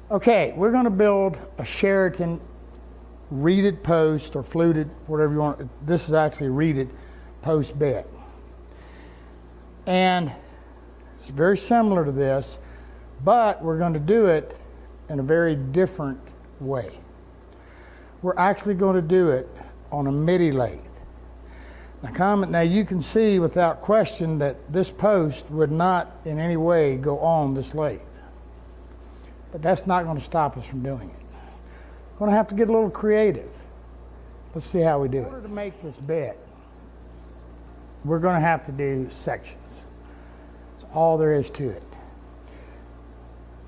Okay, we're going to build a Sheraton reeded post or fluted, whatever you want. This is actually reeded post bed. And it's very similar to this, but we're going to do it in a very different way. We're actually going to do it on a midi lathe. Now you can see without question that this post would not in any way go on this lathe. But that's not going to stop us from doing it. We're going to have to get a little creative. Let's see how we do it. In order to make this bed, we're going to have to do sections. That's all there is to it.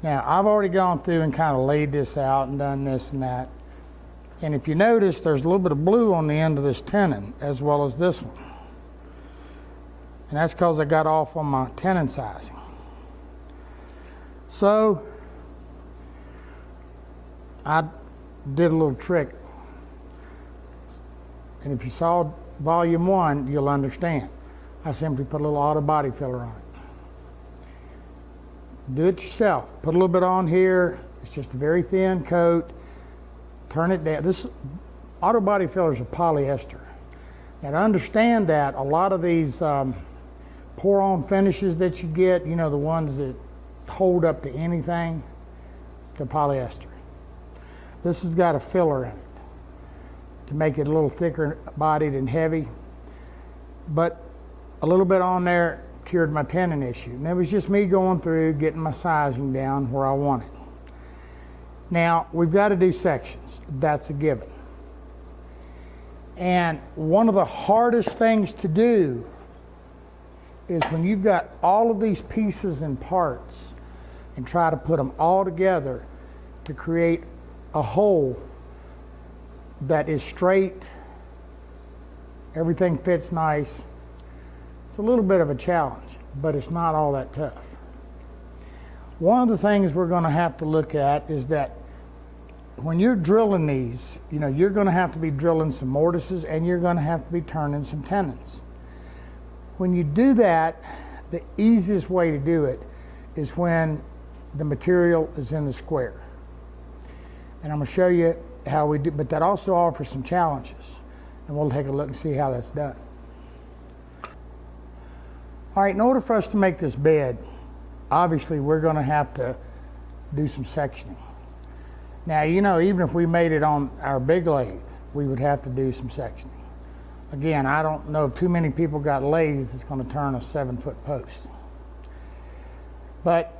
Now, I've already gone through and kind of laid this out and done this and that. And if you notice, there's a little bit of blue on the end of this tenon as well as this one. And that's because I got off on my tenon sizing. So, I did a little trick. And if you saw volume 1, you'll understand. I simply put a little auto body filler on it. Do it yourself. Put a little bit on here. It's just a very thin coat. Turn it down. This auto body fillers are polyester. And to understand that, a lot of these pour-on finishes that you get, you know, the ones that hold up to anything, they're polyester. This has got a filler in it to make it a little thicker bodied and heavy. But a little bit on there cured my tenon issue. And it was just me going through, getting my sizing down where I want it. Now, we've got to do sections. That's a given. And one of the hardest things to do is when you've got all of these pieces and parts and try to put them all together to create a whole that is straight, everything fits nice. It's a little bit of a challenge, but it's not all that tough. One of the things we're going to have to look at is that when you're drilling these, you know, you're going to have to be drilling some mortises and you're going to have to be turning some tenons. When you do that, the easiest way to do it is when the material is in the square. And I'm going to show you how we do, but that also offers some challenges. And we'll take a look and see how that's done. All right, in order for us to make this bed, obviously we're going to have to do some sectioning. Now, you know, even if we made it on our big lathe, we would have to do some sectioning. Again, I don't know if too many people got lathes that's going to turn a 7-foot post. But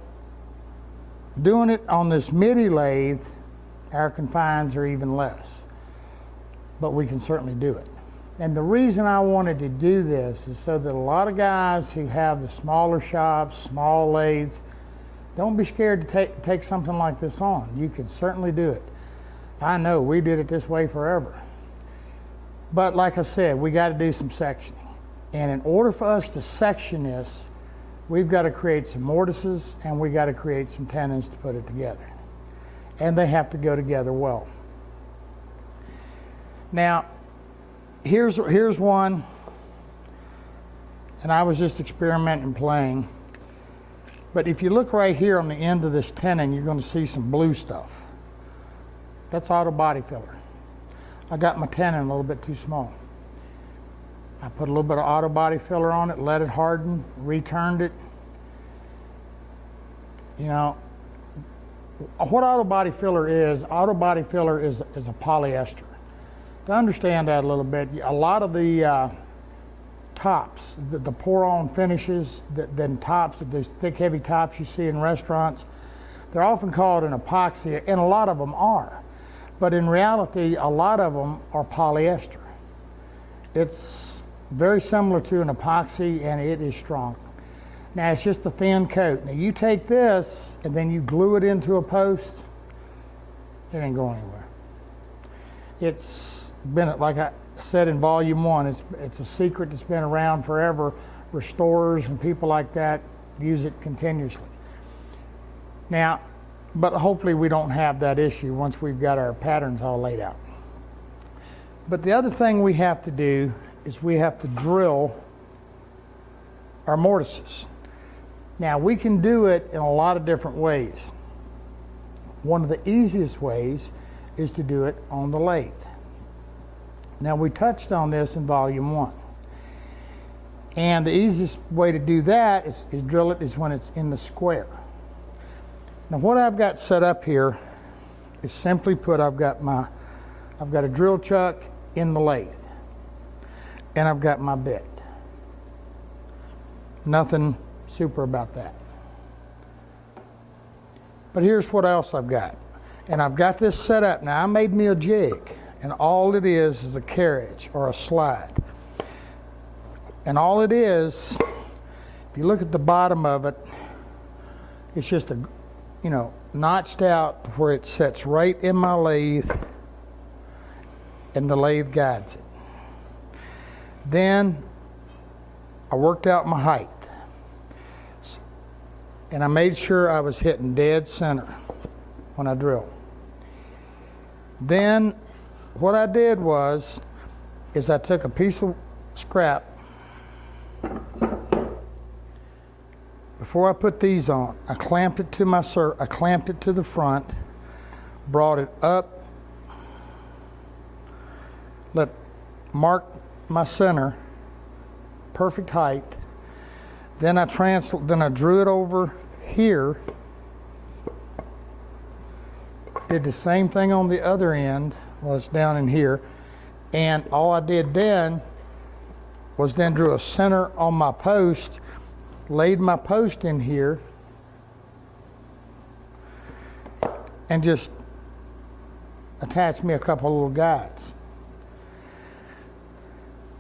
doing it on this midi lathe, our confines are even less. But we can certainly do it. And the reason I wanted to do this is so that a lot of guys who have the smaller shops, small lathes, don't be scared to take something like this on. You can certainly do it. I know we did it this way forever. But like I said, we got to do some sectioning. And in order for us to section this, we've got to create some mortises and we got to create some tenons to put it together. And they have to go together well. Now, here's one, and I was just experimenting, playing. But if you look right here on the end of this tenon, you're going to see some blue stuff. That's auto body filler. I got my tenon a little bit too small. I put a little bit of auto body filler on it, let it harden, returned it. You know, what auto body filler is a polyester. To understand that a little bit, a lot of the tops, the pour-on finishes, then tops, those thick, heavy tops you see in restaurants, they're often called an epoxy, and a lot of them are. But in reality, a lot of them are polyester. It's very similar to an epoxy, and it is strong. Now, it's just a thin coat. Now, you take this, and then you glue it into a post, it ain't going anywhere. It's been, like I said in volume 1, it's a secret that's been around forever. Restorers and people like that use it continuously. Now, but hopefully we don't have that issue once we've got our patterns all laid out. But the other thing we have to do is we have to drill our mortises. Now, we can do it in a lot of different ways. one of the easiest ways is to do it on the lathe. Now, we touched on this in volume 1. And the easiest way to do that is drill it is when it's in the square. Now, what I've got set up here is simply put, I've got a drill chuck in the lathe, and I've got my bit. Nothing super about that. But here's what else I've got. And I've got this set up. Now, I made me a jig, and all it is a carriage or a slide. And all it is, if you look at the bottom of it, it's just a, notched out where it sits right in my lathe, and the lathe guides it. Then I worked out my height, and I made sure I was hitting dead center when I drilled. Then what I did is I took a piece of scrap. Before I put these on, I clamped it to the front, brought it up, mark my center, perfect height. Then I drew it over here. Did the same thing on the other end, was down in here, and all I did then was drew a center on my post, laid my post in here, and just attached me a couple little guides.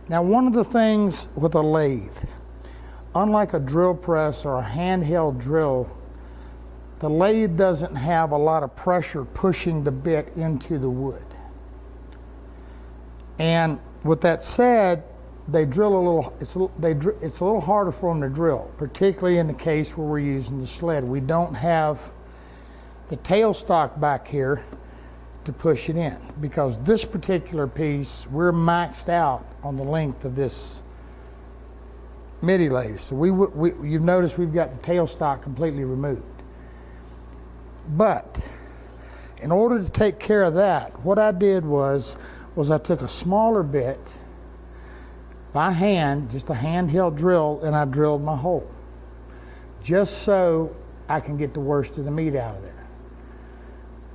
Now, one of the things with a lathe, unlike a drill press or a handheld drill, the lathe doesn't have a lot of pressure pushing the bit into the wood. And with that said, they drill a little. It's a little harder for them to drill, particularly in the case where we're using the sled. We don't have the tailstock back here to push it in, because this particular piece, we're maxed out on the length of this MIDI lathe. So you've noticed we've got the tailstock completely removed. But in order to take care of that, what I did was I took a smaller bit by hand, just a handheld drill, and I drilled my hole, just so I can get the worst of the meat out of there.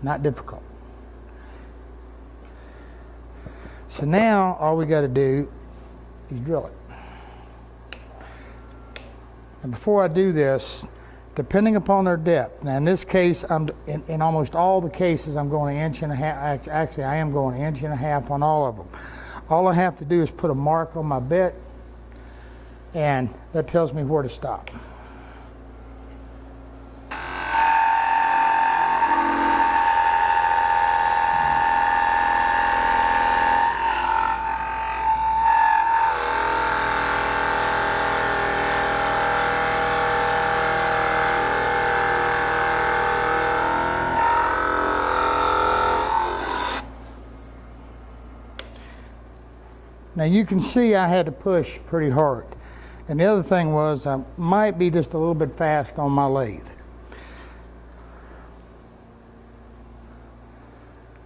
Not difficult. So now all we got to do is drill it. And before I do this, depending upon their depth, now in this case, in almost all the cases, I'm going 1.5 inches. Actually, I am going 1.5 inches on all of them. All I have to do is put a mark on my bit, and that tells me where to stop. Now you can see I had to push pretty hard. And the other thing was I might be just a little bit fast on my lathe.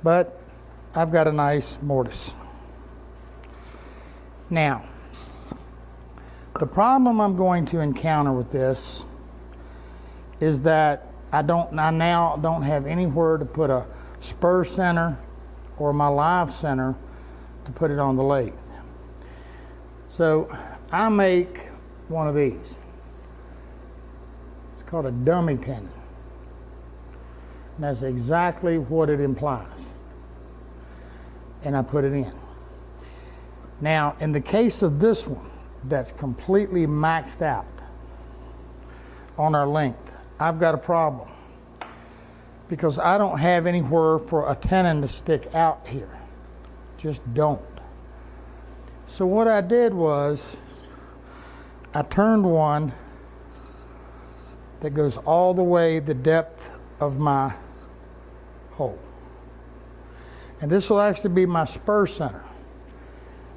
But I've got a nice mortise. Now, the problem I'm going to encounter with this is that I now don't have anywhere to put a spur center or my live center to put it on the lathe. So I make one of these. It's called a dummy tenon. And that's exactly what it implies. And I put it in. Now, in the case of this one, that's completely maxed out on our length, I've got a problem, because I don't have anywhere for a tenon to stick out here. Just don't. So what I did was I turned one that goes all the way the depth of my hole. And this will actually be my spur center.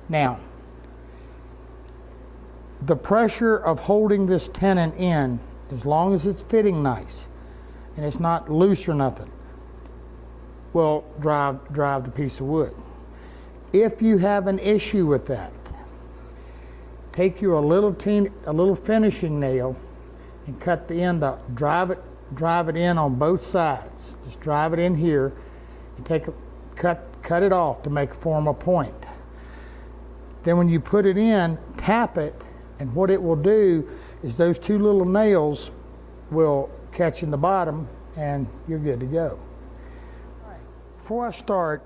Now, the pressure of holding this tenon in, as long as it's fitting nice and it's not loose or nothing, will drive the piece of wood. If you have an issue with that, take a little finishing nail and cut the end up. Drive it in on both sides. Just drive it in here and cut it off to form a point. Then when you put it in, tap it, and what it will do is those two little nails will catch in the bottom and you're good to go. Before I start,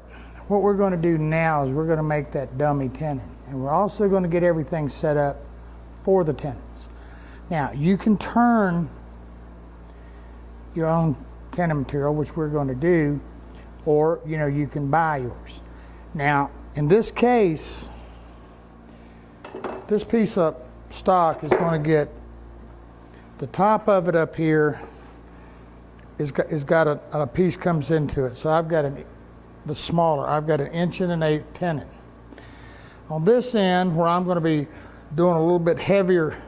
what we're going to do now is we're going to make that dummy tenon, and we're also going to get everything set up for the tenons. Now, you can turn your own tenon material, which we're going to do, or you can buy yours. Now, in this case, this piece of stock is going to get the top of it up here is got a piece comes into it. So I've got the smaller. I've got an 1.125" tenon. On this end, where I'm going to be doing a little bit heavier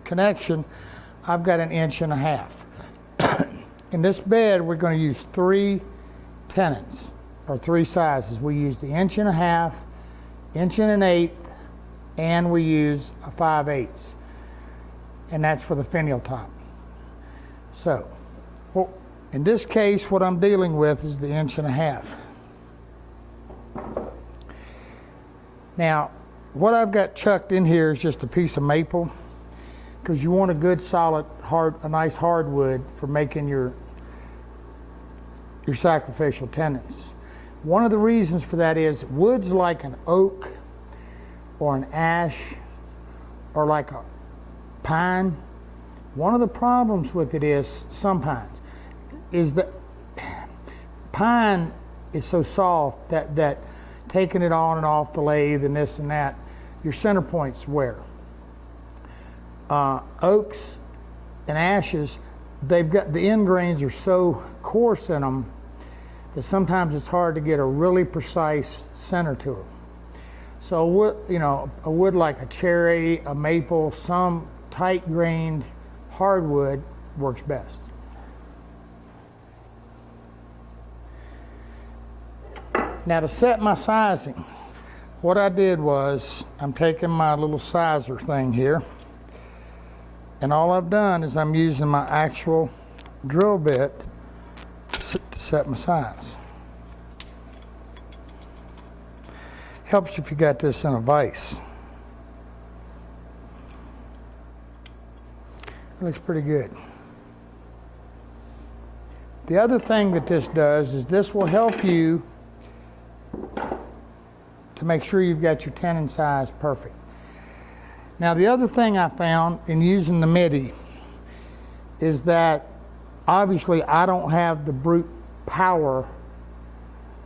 connection, I've got an 1.5". In this bed, we're going to use 3 tenons, or 3 sizes. We use the 1.5", 1.125", and we use a 5/8", and that's for the finial top. So, in this case, what I'm dealing with is the 1.5". Now, what I've got chucked in here is just a piece of maple, because you want a good solid a nice hardwood for making your sacrificial tenons. One of the reasons for that is woods like an oak or an ash or like a pine. One of the problems with it is some pines is that pine is so soft that taking it on and off the lathe and this and that, your center points wear. Oaks and ashes, they've got the end grains are so coarse in them that sometimes it's hard to get a really precise center to them. So a wood like a cherry, a maple, some tight grained hardwood works best. Now, to set my sizing, what I did was I'm taking my little sizer thing here, and all I've done is I'm using my actual drill bit to set my size. Helps if you got this in a vise. It looks pretty good. The other thing that this does is this will help you to make sure you've got your tenon size perfect. Now, the other thing I found in using the MIDI is that obviously I don't have the brute power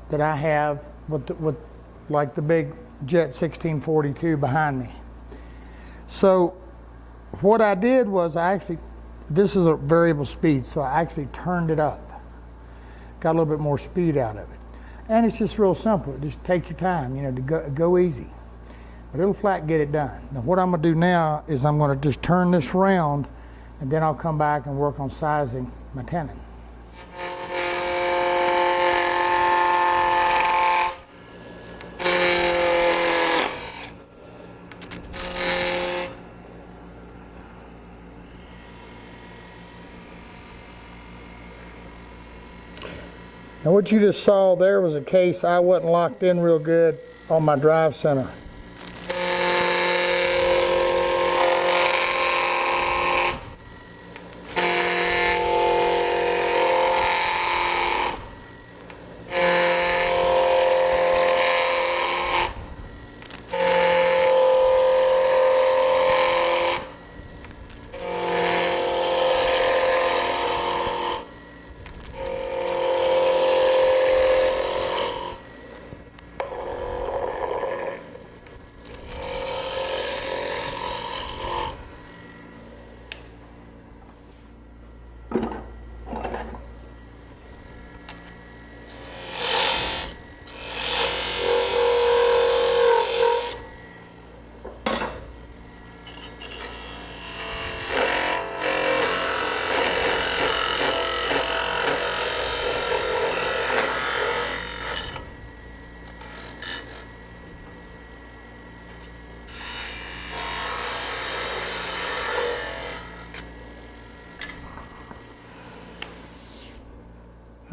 that I have with like the big Jet 1642 behind me. So what I did was this is a variable speed, so I actually turned it up. Got a little bit more speed out of it. And it's just real simple. Just take your time, to go easy. But it'll flat get it done. Now what I'm going to do now is I'm going to just turn this around, and then I'll come back and work on sizing my tenon. Now what you just saw there was a case I wasn't locked in real good on my drive center.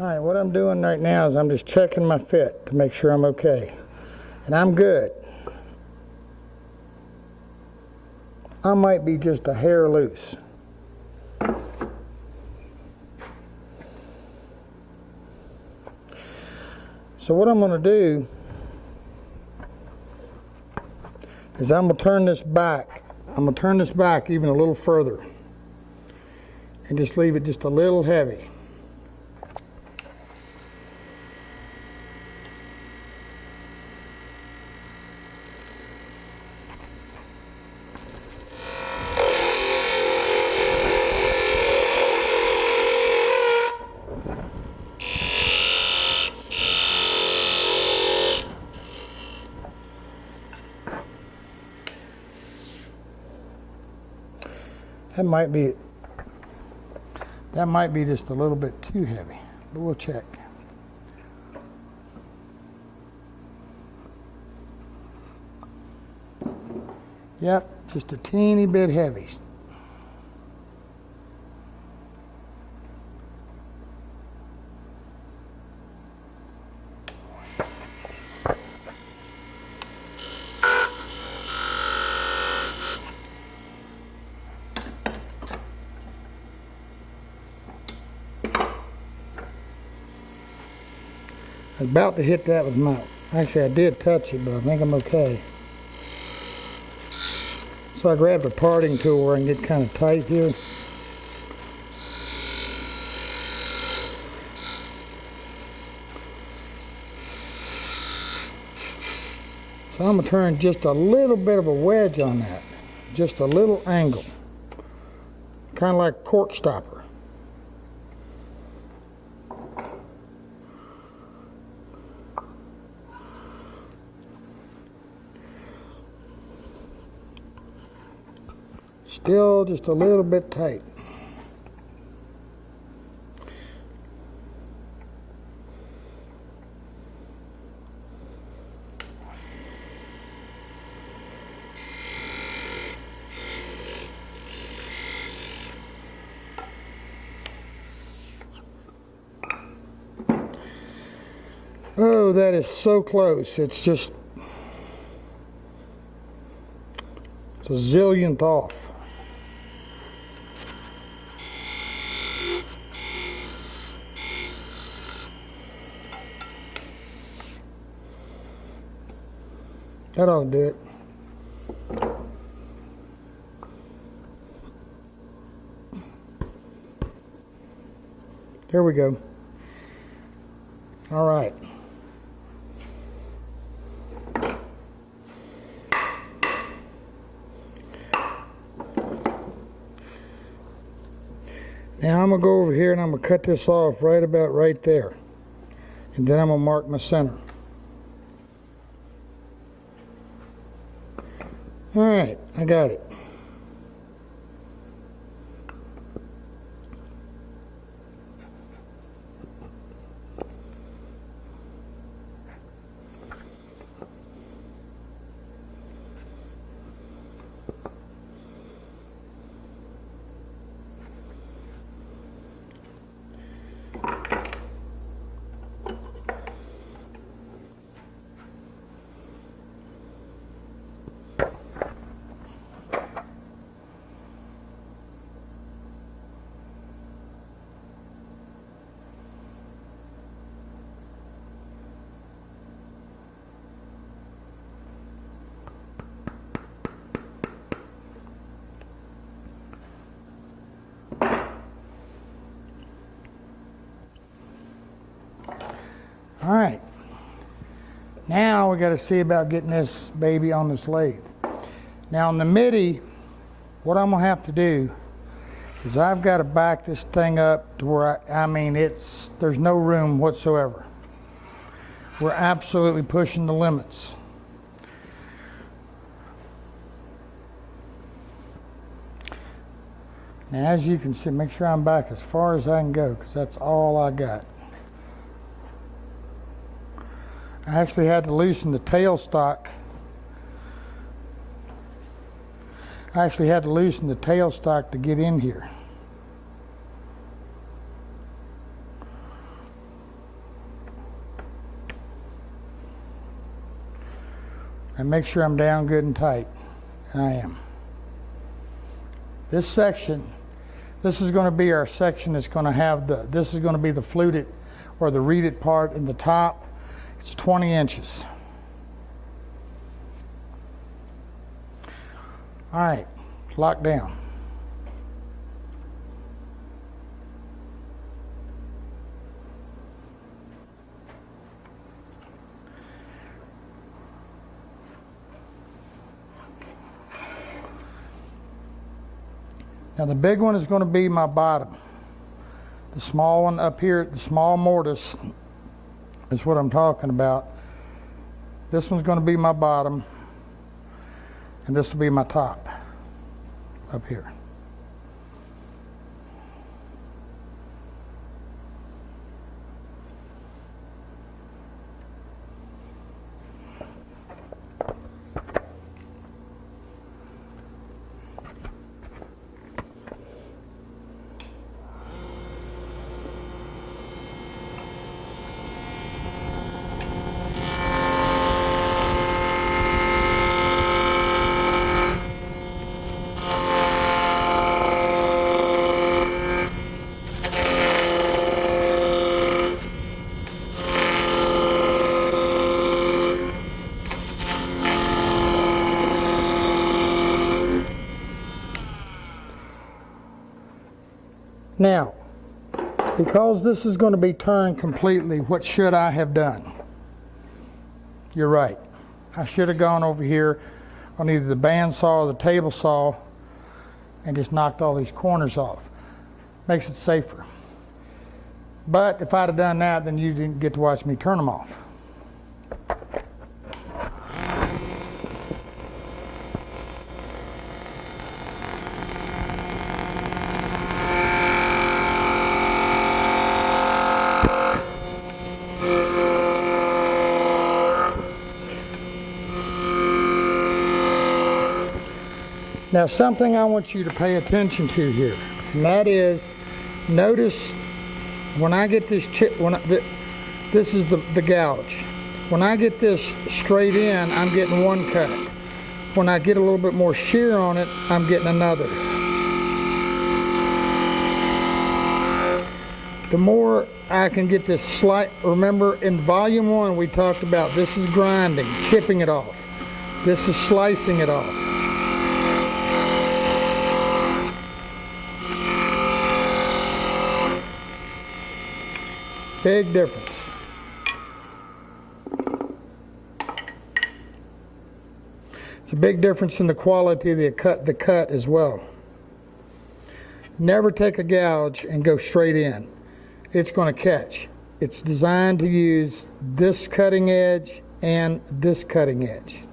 Alright, what I'm doing right now is I'm just checking my fit to make sure I'm okay. And I'm good. I might be just a hair loose. So what I'm going to do is I'm going to turn this back. I'm going to turn this back even a little further and just leave it just a little heavy. That might be just a little bit too heavy, but we'll check. Yep, just a teeny bit heavy. I was about to hit that with my, actually I did touch it, but I think I'm okay. So I grabbed a parting tool where I can get kind of tight here. So I'm going to turn just a little bit of a wedge on that. Just a little angle. Kind of like a cork stopper. Still just a little bit tight. Oh, that is so close. It's just, it's a zillionth off. That ought to do it. There we go. All right. Now I'm going to go over here and I'm going to cut this off right about right there. And then I'm going to mark my center. All right, I got it. All right, now we got to see about getting this baby on this lathe. Now on the MIDI, what I'm going to have to do is I've got to back this thing up to where there's no room whatsoever. We're absolutely pushing the limits. Now as you can see, make sure I'm back as far as I can go because that's all I got. I actually had to loosen the tailstock. To get in here. and make sure I'm down good and tight. And I am. This section, this is going to be our section that's going to have this is going to be the fluted or the reeded part in the top. It's 20 inches. All right, lock down. Now the big one is going to be my bottom. The small one up here, the small mortise, is what I'm talking about. This one's going to be my bottom, and this will be my top up here. Now, because this is going to be turned completely, what should I have done? You're right. I should have gone over here on either the bandsaw or the table saw and just knocked all these corners off. Makes it safer. But if I'd have done that, then you didn't get to watch me turn them off. Now something I want you to pay attention to here, and that is, notice when I get this this is the gouge. When I get this straight in, I'm getting one cut. When I get a little bit more shear on it, I'm getting another. The more I can get this slight, remember in volume 1 we talked about this is grinding, chipping it off. This is slicing it off. Big difference. It's a big difference in the quality of the cut as well. Never take a gouge and go straight in. It's going to catch. It's designed to use this cutting edge and this cutting edge.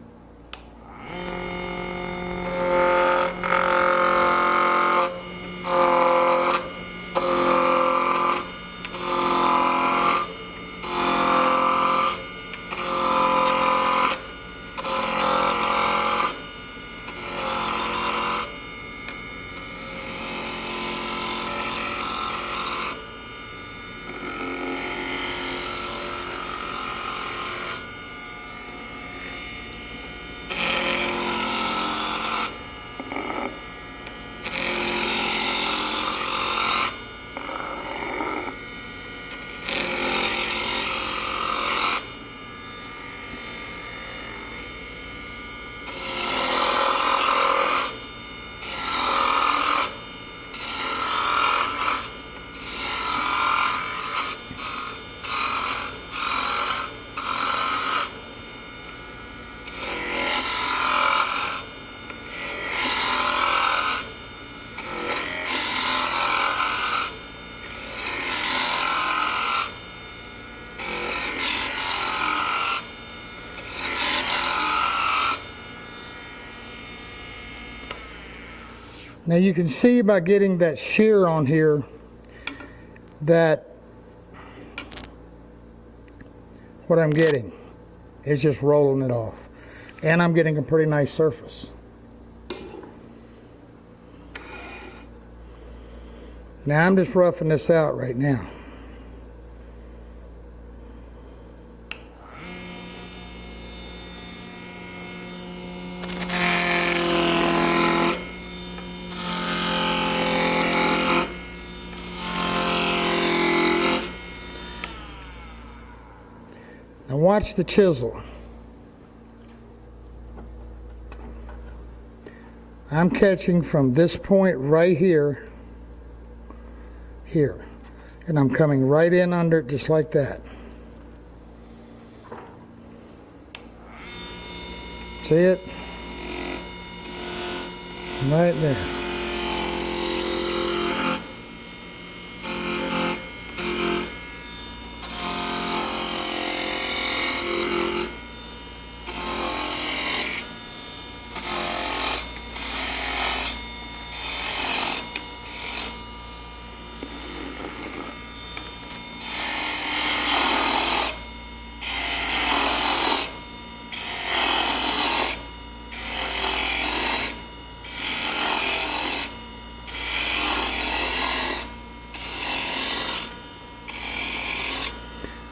Now you can see by getting that shear on here that what I'm getting is just rolling it off. And I'm getting a pretty nice surface. Now I'm just roughing this out right now. watch the chisel. I'm catching from this point right here, and I'm coming right in under it just like that. See it? Right there.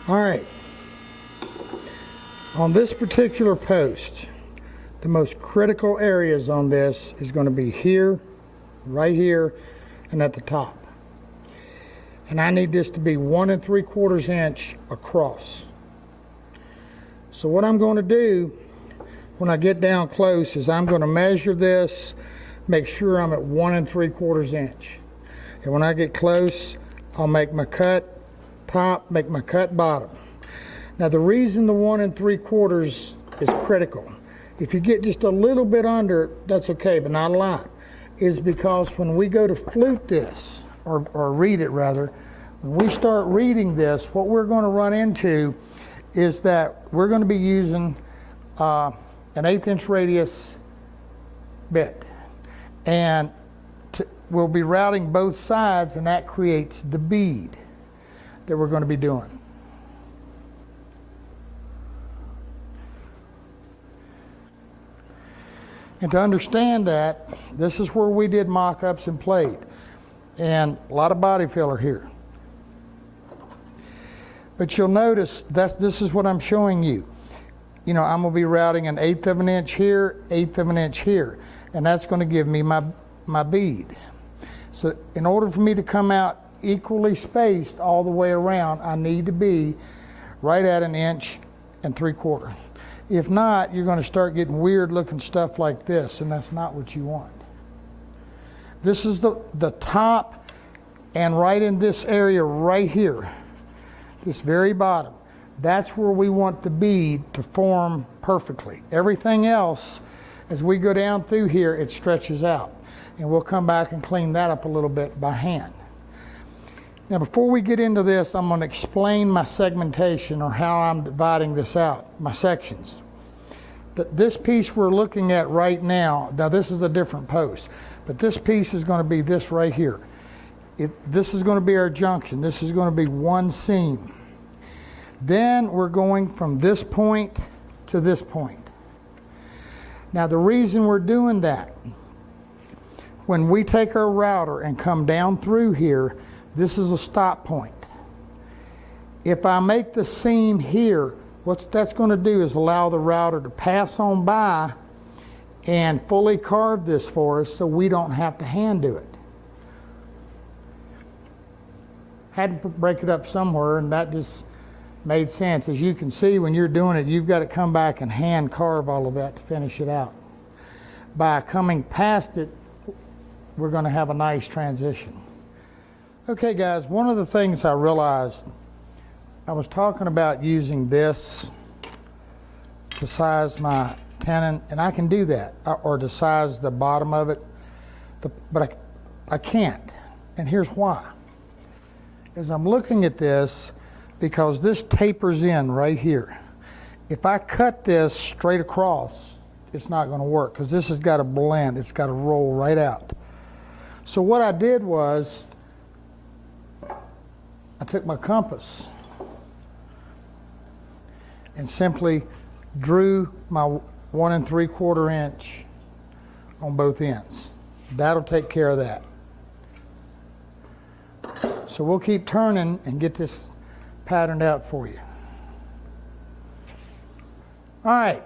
All right, on this particular post, the most critical areas on this is going to be here, right here, and at the top. And I need this to be 1 3/4 inch across. So what I'm going to do when I get down close is I'm going to measure this, make sure I'm at 1 3/4 inch. And when I get close, I'll make my cut top, make my cut bottom. Now the reason the 1 3/4 is critical, if you get just a little bit under, that's okay, but not a lot, is because when we go to flute this, or read it rather, when we start reading this, what we're going to run into is that we're going to be using an 1/8 inch radius bit, and we'll be routing both sides, and that creates the bead that we're going to be doing. And to understand that, this is where we did mock-ups and played, and a lot of body filler here. But you'll notice that this is what I'm showing you. You know, I'm going to be routing an 1/8 of an inch here, 1/8 of an inch here, and that's going to give me my bead. So in order for me to come out equally spaced all the way around, I need to be right at 1 3/4 inches. If not, you're going to start getting weird looking stuff like this, and that's not what you want. This is the top, and right in this area right here, this very bottom, that's where we want the bead to form perfectly. Everything else, as we go down through here, it stretches out, and we'll come back and clean that up a little bit by hand. Now before we get into this, I'm going to explain my segmentation, or how I'm dividing this out, my sections. This piece we're looking at right now this is a different post, but this piece is going to be this right here. This is going to be our junction. This is going to be one seam. Then we're going from this point to this point. Now the reason we're doing that, when we take our router and come down through here, this is a stop point. If I make the seam here, what that's going to do is allow the router to pass on by and fully carve this for us, so we don't have to hand do it. Had to break it up somewhere, and that just made sense. As you can see, when you're doing it, you've got to come back and hand carve all of that to finish it out. By coming past it, we're going to have a nice transition. Okay guys, one of the things I realized, I was talking about using this to size my tenon, and I can do that, or to size the bottom of it, but I can't, and here's why. As I'm looking at this, because this tapers in right here, if I cut this straight across, it's not going to work, because this has got to blend, it's got to roll right out. So what I did was, I took my compass and simply drew my 1 3/4 inch on both ends. That'll take care of that. So we'll keep turning and get this patterned out for you. All right,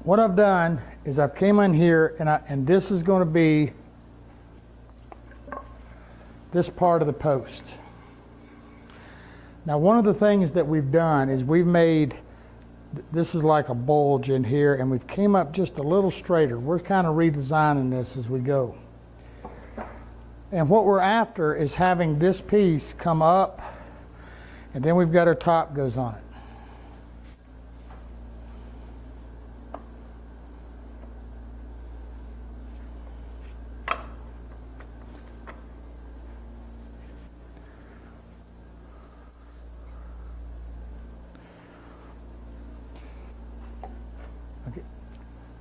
what I've done is I've came in here, and this is going to be this part of the post. Now one of the things that we've done is we've made this is like a bulge in here, and we've came up just a little straighter. We're kind of redesigning this as we go. And what we're after is having this piece come up, and then we've got our top goes on it.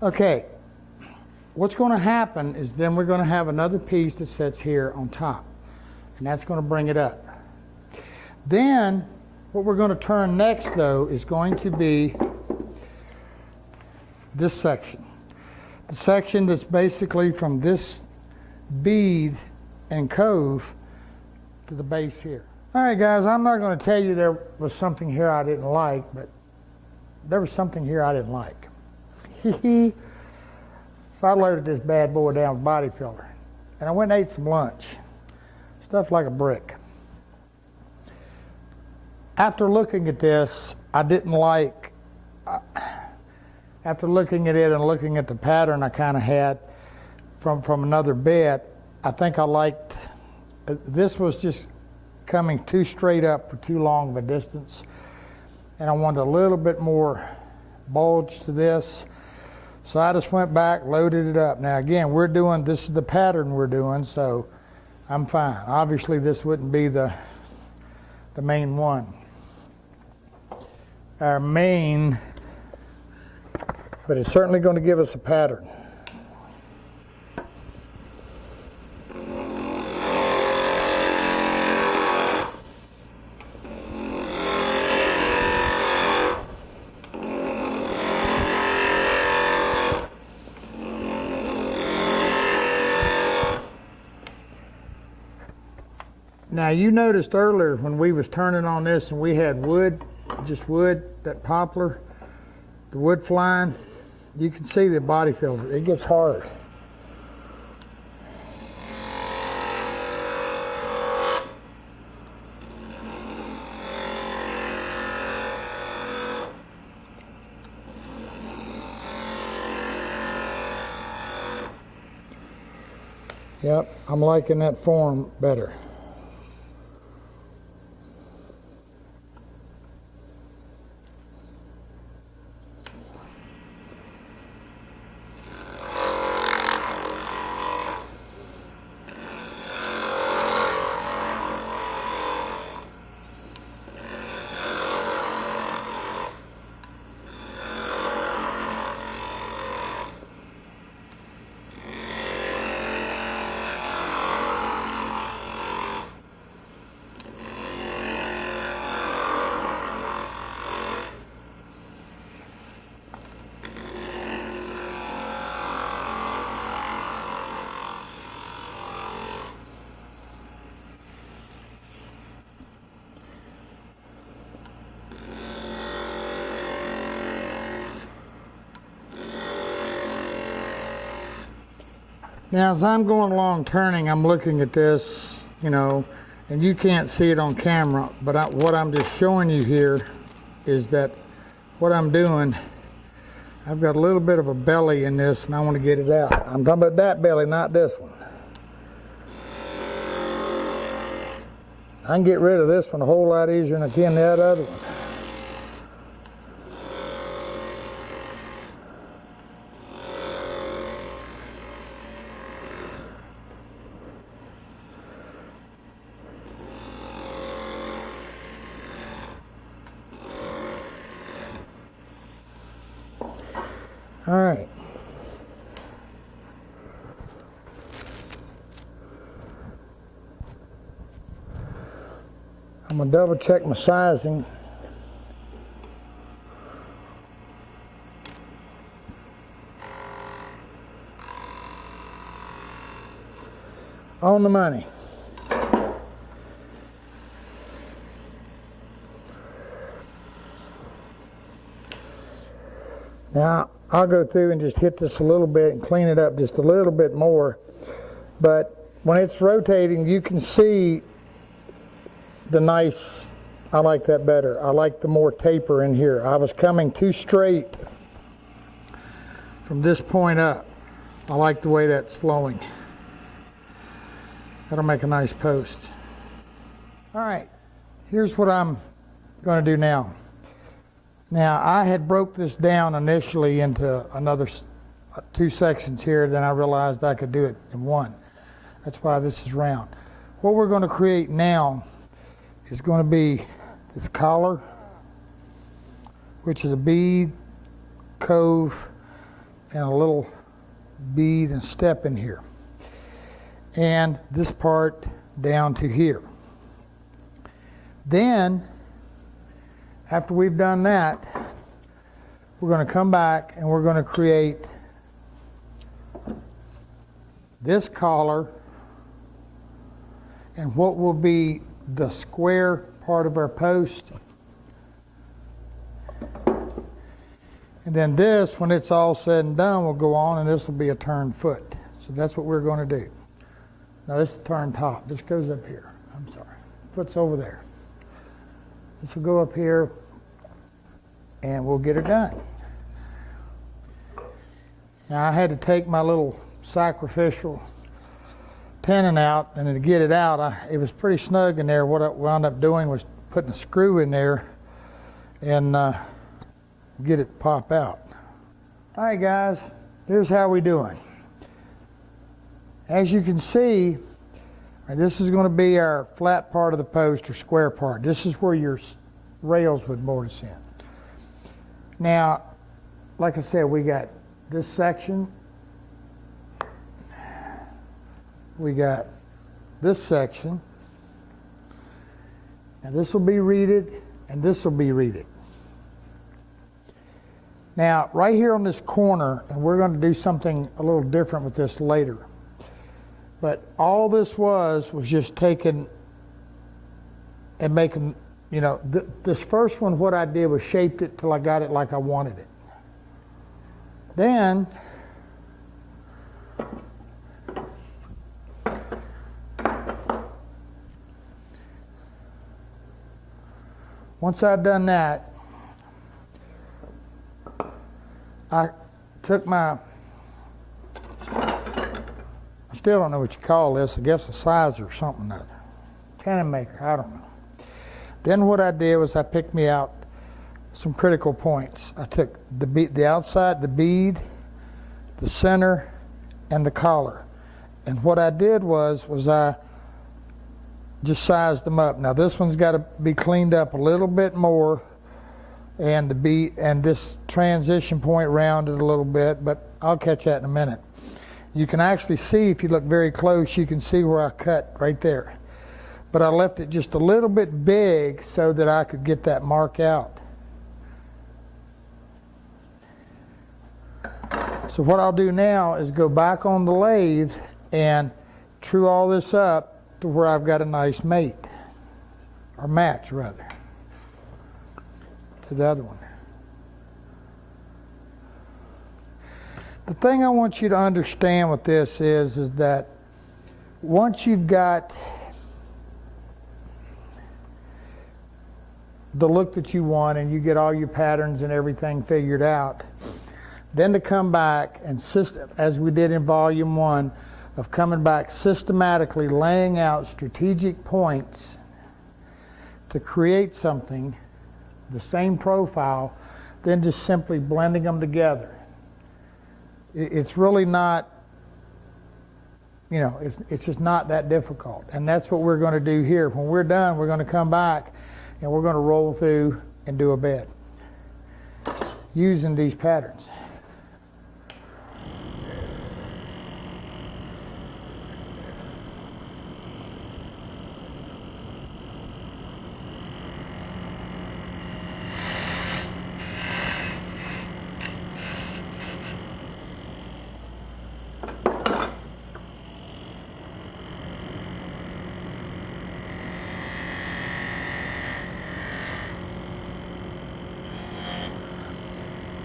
Okay, what's going to happen is then we're going to have another piece that sits here on top, and that's going to bring it up. Then what we're going to turn next, though, is going to be this section. The section that's basically from this bead and cove to the base here. All right, guys, I'm not going to tell you there was something here I didn't like, but there was something here I didn't like. So I loaded this bad boy down with body filler, and I went and ate some lunch. Stuff like a brick. After looking at this, I didn't like, after looking at it and looking at the pattern I kind of had from another bit, I think I liked, this was just coming too straight up for too long of a distance, and I wanted a little bit more bulge to this. So I just went back, loaded it up. Now again, this is the pattern we're doing, so I'm fine. Obviously this wouldn't be the main one. Our main, but it's certainly going to give us a pattern. Now you noticed earlier when we was turning on this and we had wood, just wood, that poplar, the wood flying, you can see the body filter, it gets hard. Yep, I'm liking that form better. Now, as I'm going along turning, I'm looking at this, you know, and you can't see it on camera, but what I'm just showing you here is that what I'm doing, I've got a little bit of a belly in this, and I want to get it out. I'm talking about that belly, not this one. I can get rid of this one a whole lot easier than I can that other one. All right. I'm going to double check my sizing. On the money. Now, I'll go through and just hit this a little bit and clean it up just a little bit more. But when it's rotating, you can see the nice I like that better. I like the more taper in here. I was coming too straight from this point up. I like the way that's flowing. That'll make a nice post. All right, here's what I'm going to do now. Now, I had broke this down initially into another 2 sections here, then I realized I could do it in one. That's why this is round. What we're going to create now is going to be this collar, which is a bead, cove, and a little bead and step in here. And this part down to here. Then, after we've done that, we're going to come back and we're going to create this collar and what will be the square part of our post. And then this, when it's all said and done, will go on and this will be a turned foot. So that's what we're going to do. Now this is the turn top. This goes up here. I'm sorry. Foot's over there. This will go up here and we'll get it done. Now I had to take my little sacrificial tenon out, and to get it out, it was pretty snug in there. What I wound up doing was putting a screw in there and get it pop out. All right, guys, here's how we doing. As you can see, this is going to be our flat part of the post or square part. This is where your rails would mortise in. Now, like I said, we got this section. We got this section. And this will be reeded, and this will be reeded. Now, right here on this corner, and we're going to do something a little different with this later. But all this was just taking and making, you know, this first one, what I did was shaped it till I got it like I wanted it. Then, once I'd done that, I took my, I still don't know what you call this, I guess a sizer or something or other. Tenon maker, I don't know. Then what I did was I picked me out some critical points. I took the outside, the bead, the center, and the collar. And what I did was I just sized them up. Now this one's got to be cleaned up a little bit more, and this transition point rounded a little bit, but I'll catch that in a minute. You can actually see, if you look very close, you can see where I cut right there. But I left it just a little bit big so that I could get that mark out. So what I'll do now is go back on the lathe and true all this up to where I've got a nice mate, or match rather, to the other one. The thing I want you to understand with this is that once you've got the look that you want and you get all your patterns and everything figured out, then to come back and as we did in volume 1, of coming back systematically laying out strategic points to create something, the same profile, then just simply blending them together. It's really not, you know, it's just not that difficult. And that's what we're going to do here. When we're done, we're going to come back and we're going to roll through and do a bed using these patterns.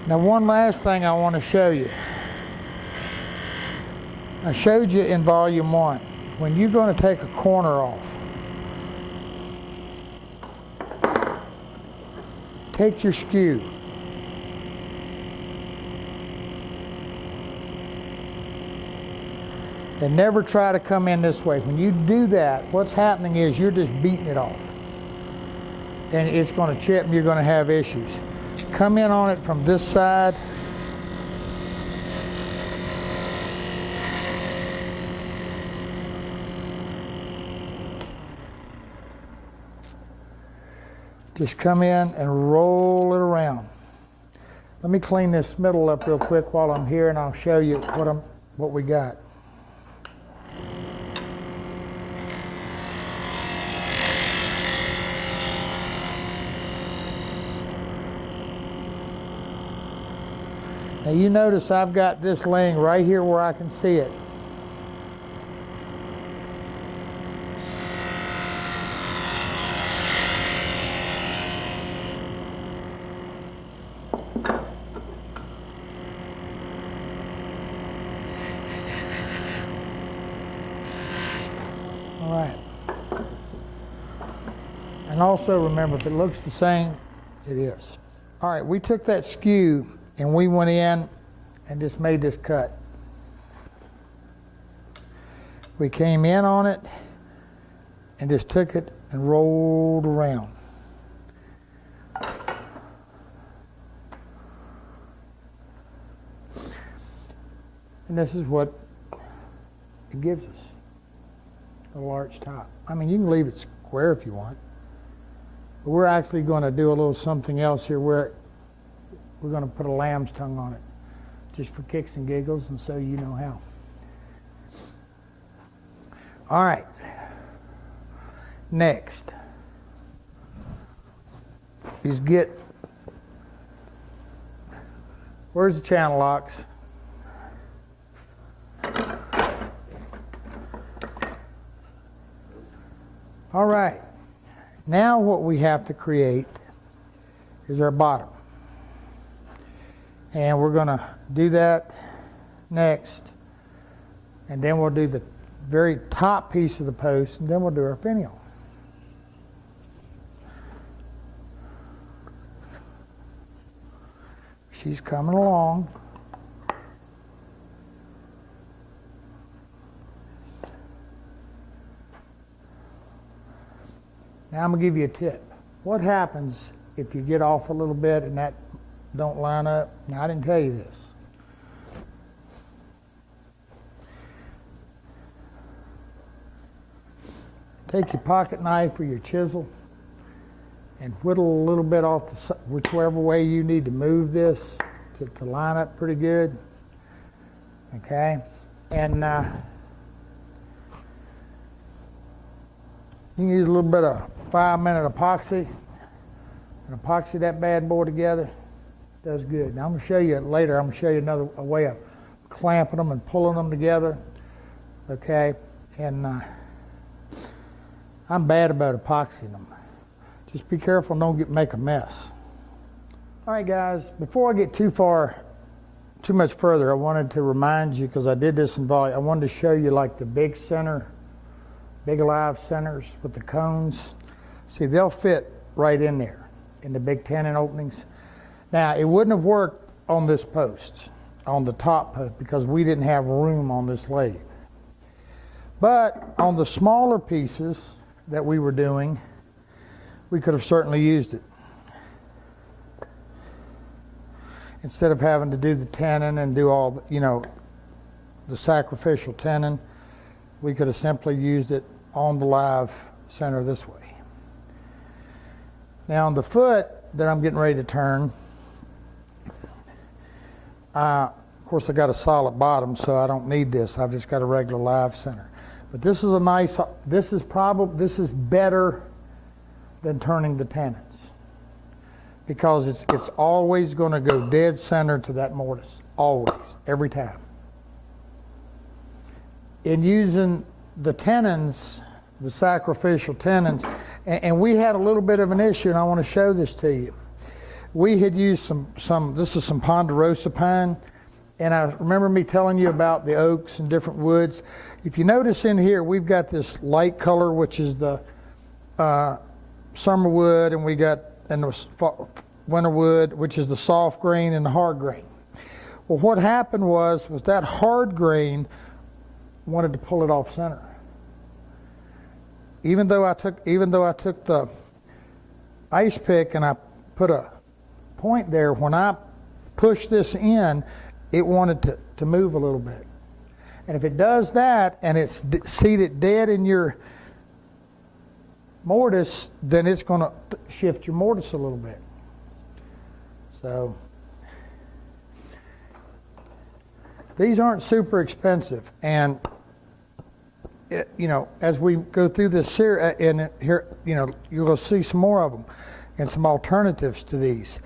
Now one last thing I want to show you. I showed you in volume 1, when you're going to take a corner off, take your skew. And never try to come in this way. When you do that, what's happening is you're just beating it off. And it's going to chip and you're going to have issues. Come in on it from this side. Just come in and roll it around. Let me clean this middle up real quick while I'm here, and I'll show you what we got. Now you notice I've got this laying right here where I can see it. All right. And also remember, if it looks the same, it is. All right, we took that skew and we went in and just made this cut. We came in on it and just took it and rolled around. And this is what it gives us. A little arch top. I mean, you can leave it square if you want. But we're actually going to do a little something else here where we're going to put a lamb's tongue on it, just for kicks and giggles, and so you know how. All right. Next is where's the channel locks? All right. Now what we have to create is our bottom. And we're going to do that next. And then we'll do the very top piece of the post, and then we'll do our finial. She's coming along. Now I'm going to give you a tip. What happens if you get off a little bit and that don't line up? Now, I didn't tell you this. Take your pocket knife or your chisel and whittle a little bit off the whichever way you need to move this to line up pretty good. Okay? And you can use a little bit of 5-minute epoxy and epoxy that bad boy together. Does good. Now I'm going to show you later. I'm going to show you a way of clamping them and pulling them together. Okay? And I'm bad about epoxying them. Just be careful, don't make a mess. All right, guys. Before I get too much further, I wanted to remind you, because I did this in volume. I wanted to show you like the big live centers with the cones. See, they'll fit right in there in the big tenon openings. Now, it wouldn't have worked on this post, on the top post, because we didn't have room on this lathe. But on the smaller pieces that we were doing, we could have certainly used it. Instead of having to do the tenon and do all, the sacrificial tenon, we could have simply used it on the live center this way. Now on the foot that I'm getting ready to turn, of course I got a solid bottom, so I don't need this. I've just got a regular live center. But this is this is better than turning the tenons, because it's always going to go dead center to that mortise, always, every time. In using the tenons, the sacrificial tenons, and we had a little bit of an issue, and I want to show this to you. We had used this is some ponderosa pine, and I remember me telling you about the oaks and different woods. If you notice in here, we've got this light color, which is the summer wood, and we got, and the winter wood, which is the soft grain and the hard grain. Well, what happened was that hard grain wanted to pull it off center. Even though I took the ice pick and I put a point there, when I pushed this in, it wanted to move a little bit. And if it does that and it's seated dead in your mortise, then it's going to shift your mortise a little bit. So these aren't super expensive, and as we go through this series, and here, you'll see some more of them and some alternatives to these.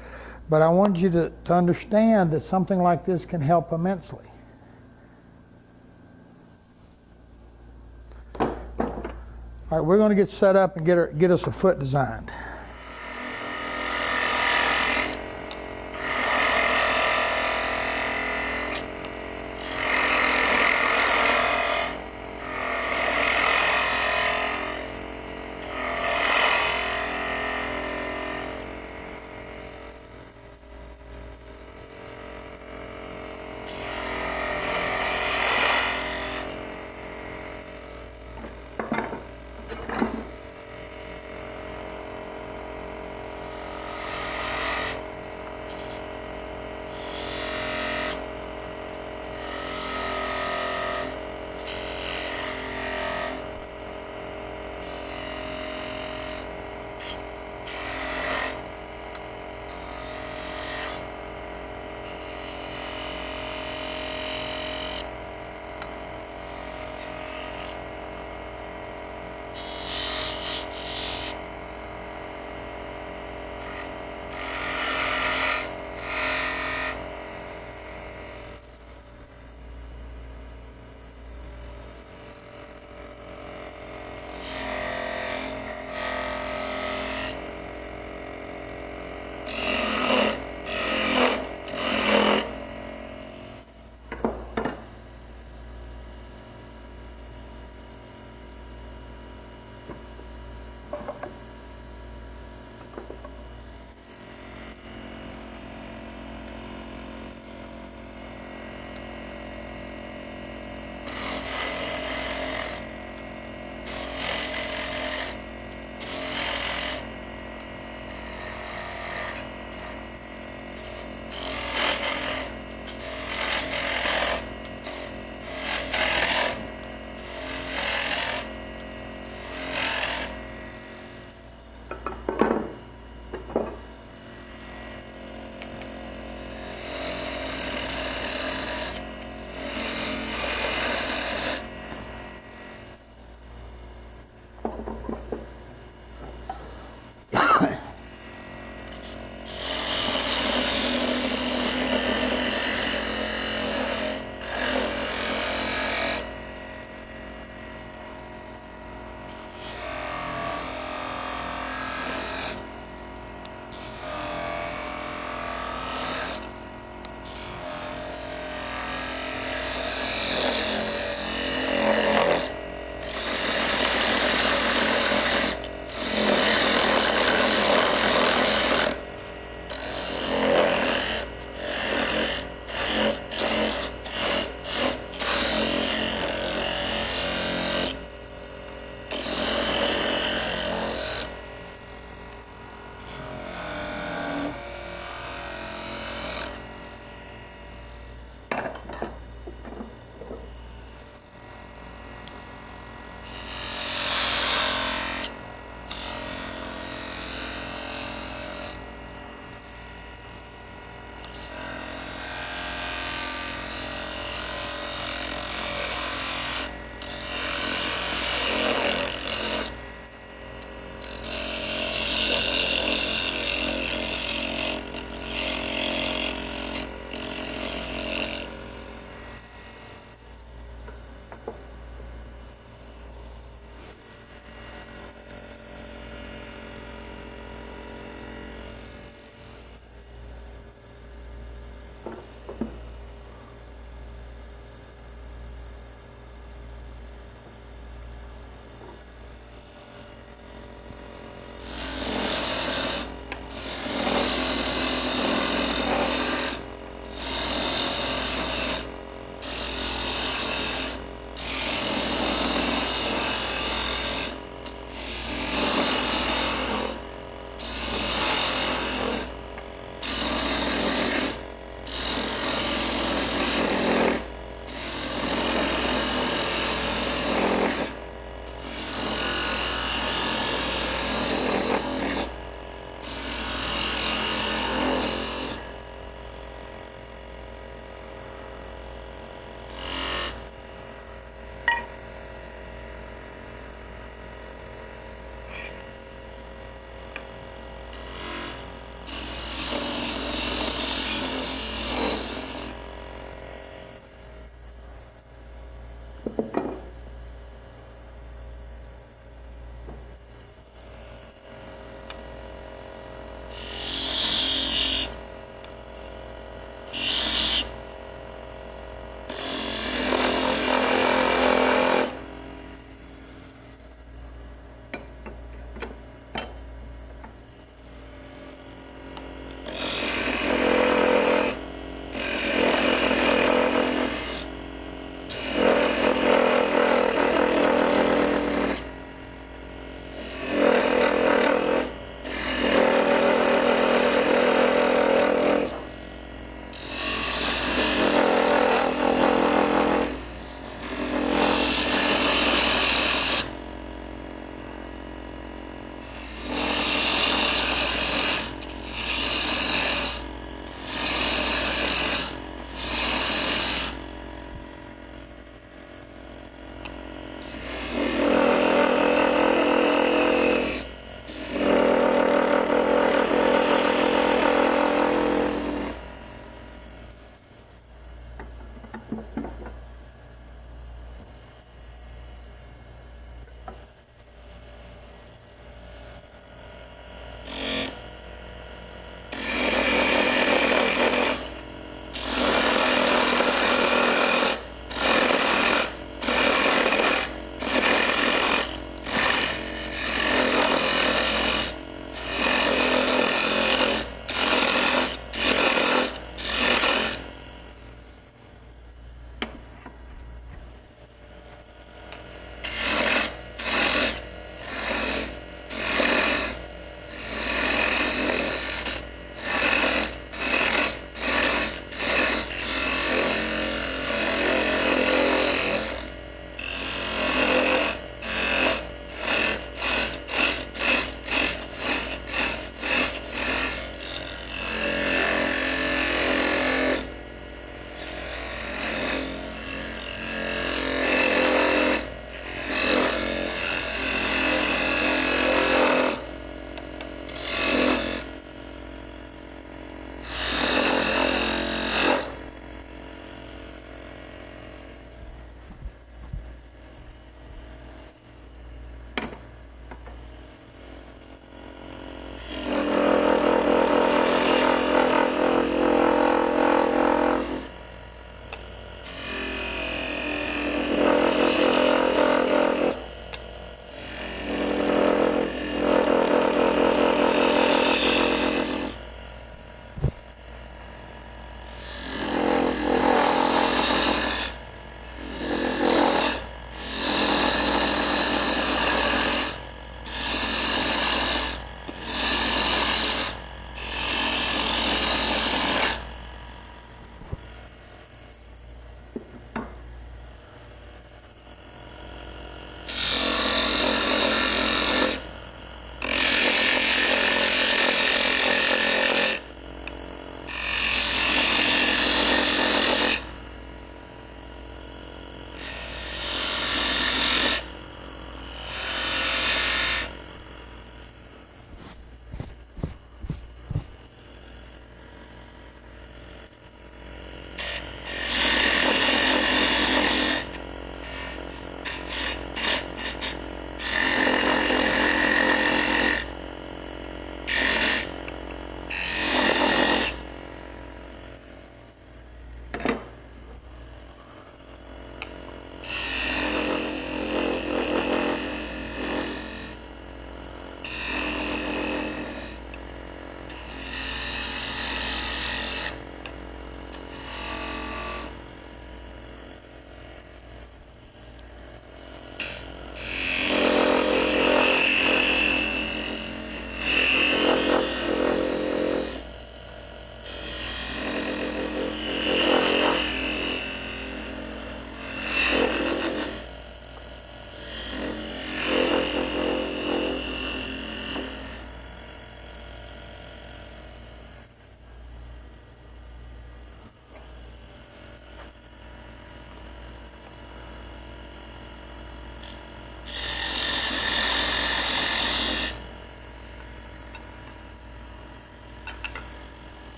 But I want you to understand that something like this can help immensely. All right, we're going to get set up and get us a foot designed.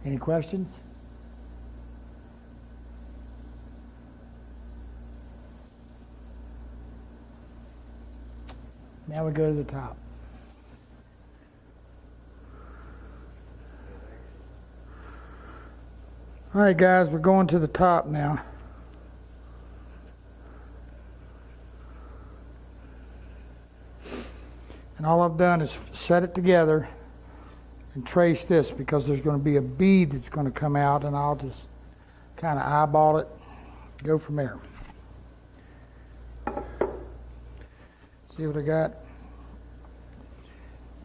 Any questions? Now we go to the top. All right, guys, we're going to the top now. And all I've done is set it together and trace this because there's going to be a bead that's going to come out, and I'll just kind of eyeball it, go from there. See what I got?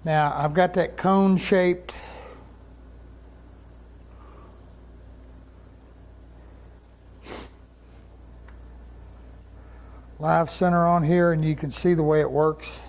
Now, I've got that cone-shaped live center on here, and you can see the way it works.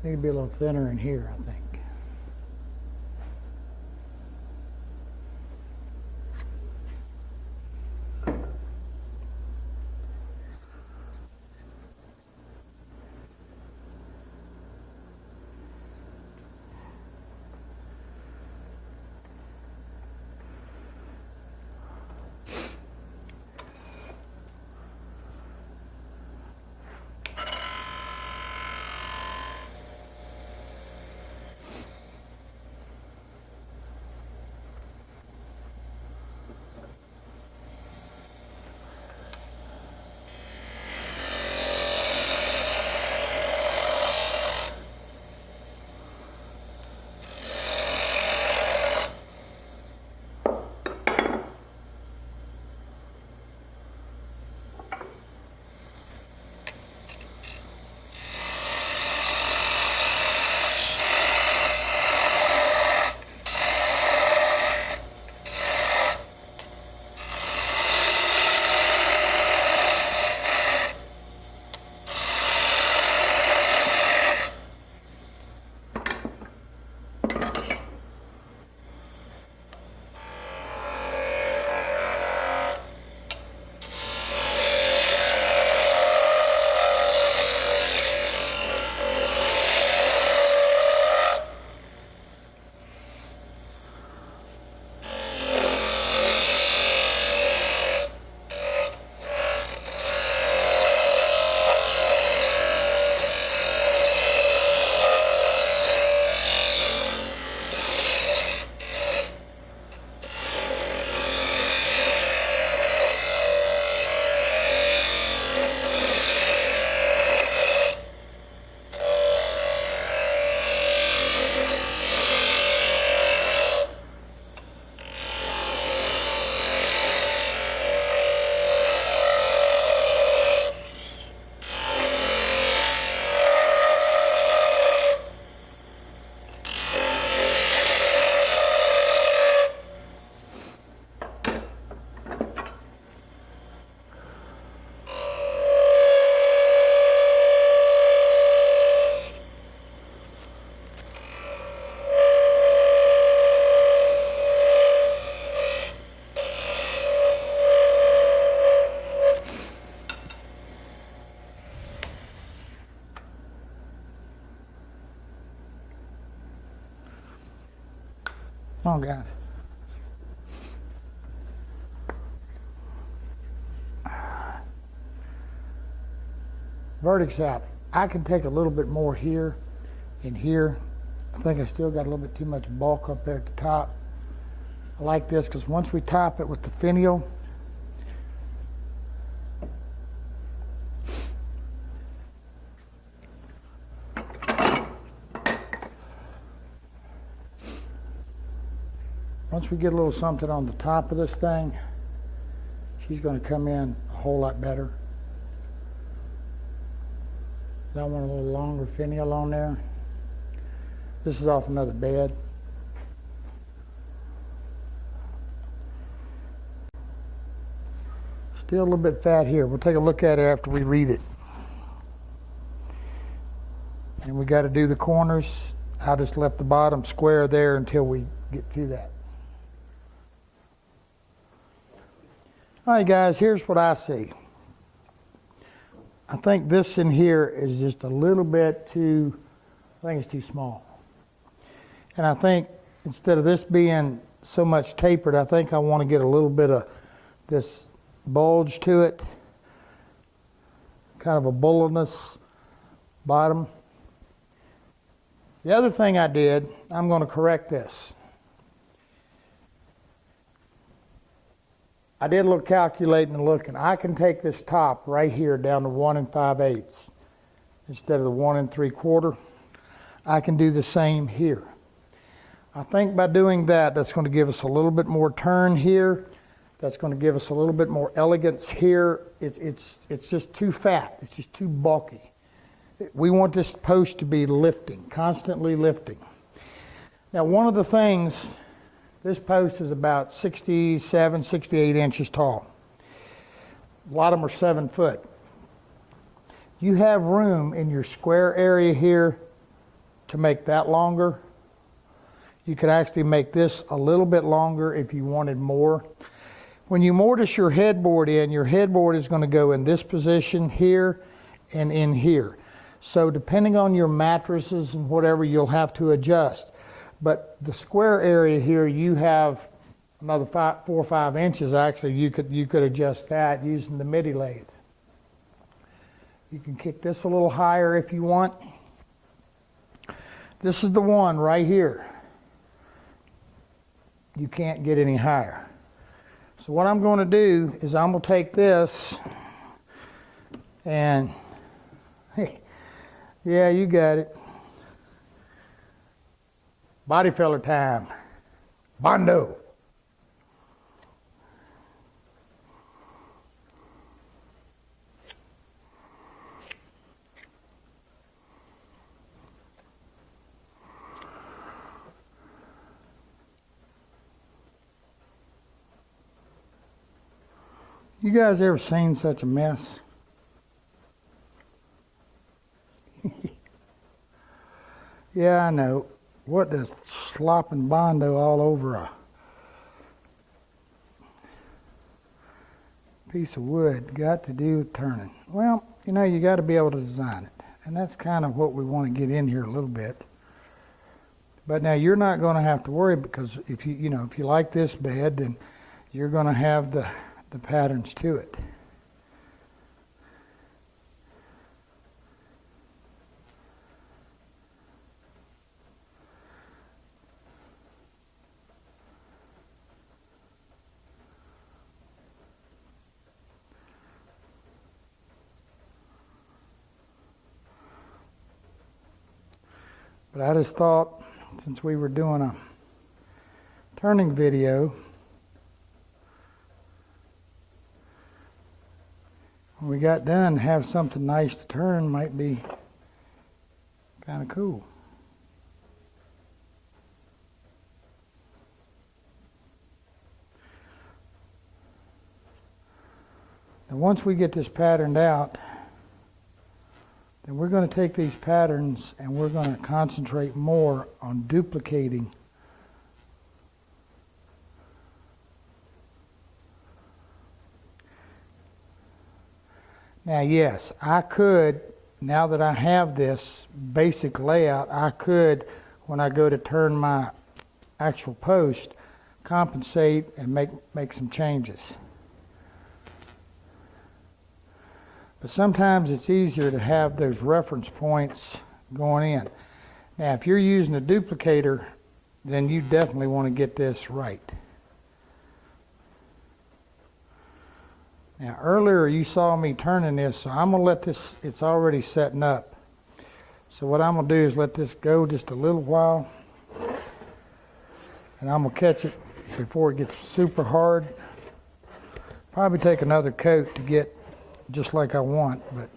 Need to be a little thinner in here, I think. Oh, God. Verdict's out. I can take a little bit more here and here. I think I still got a little bit too much bulk up there at the top. I like this because once we top it with the finial, once we get a little something on the top of this thing, she's going to come in a whole lot better. I want a little longer finial on there. This is off another bed. Still a little bit fat here. We'll take a look at it after we read it. And we got to do the corners. I just left the bottom square there until we get to that. All right, guys, here's what I see. I think this in here is just a little bit too, I think it's too small. And I think instead of this being so much tapered, I think I want to get a little bit of this bulge to it. Kind of a bulbous bottom. The other thing I did, I'm going to correct this. I did a little calculating and looking. I can take this top right here down to 1 5/8 instead of the 1 3/4. I can do the same here. I think by doing that, that's going to give us a little bit more turn here. That's going to give us a little bit more elegance here. It's just too fat. It's just too bulky. We want this post to be lifting, constantly lifting. Now, one of the things, this post is about 67, 68 inches tall. A lot of them are 7 foot. You have room in your square area here to make that longer. You could actually make this a little bit longer if you wanted more. When you mortise your headboard in, your headboard is going to go in this position here and in here. So depending on your mattresses and whatever, you'll have to adjust. But the square area here, you have another 4 or 5 inches. Actually, you could adjust that using the midi lathe. You can kick this a little higher if you want. This is the one right here. You can't get any higher. So what I'm going to do is I'm going to take this and, hey, yeah, you got it. Body filler time. Bondo. You guys ever seen such a mess? Yeah, I know. What does slopping Bondo all over a piece of wood got to do with turning? Well, you know, you got to be able to design it. And that's kind of what we want to get in here a little bit. But now you're not going to have to worry, because if if you like this bed, then you're going to have the patterns to it. But I just thought, since we were doing a turning video, when we got done, have something nice to turn might be kind of cool. And once we get this patterned out, then we're going to take these patterns and we're going to concentrate more on duplicating Now, yes, I could, now that I have this basic layout, I could, when I go to turn my actual post, compensate and make some changes. But sometimes it's easier to have those reference points going in. Now, if you're using a duplicator, then you definitely want to get this right. Now, earlier you saw me turning this, so I'm going to let this, it's already setting up. So what I'm going to do is let this go just a little while, and I'm going to catch it before it gets super hard. Probably take another coat to get just like I want, but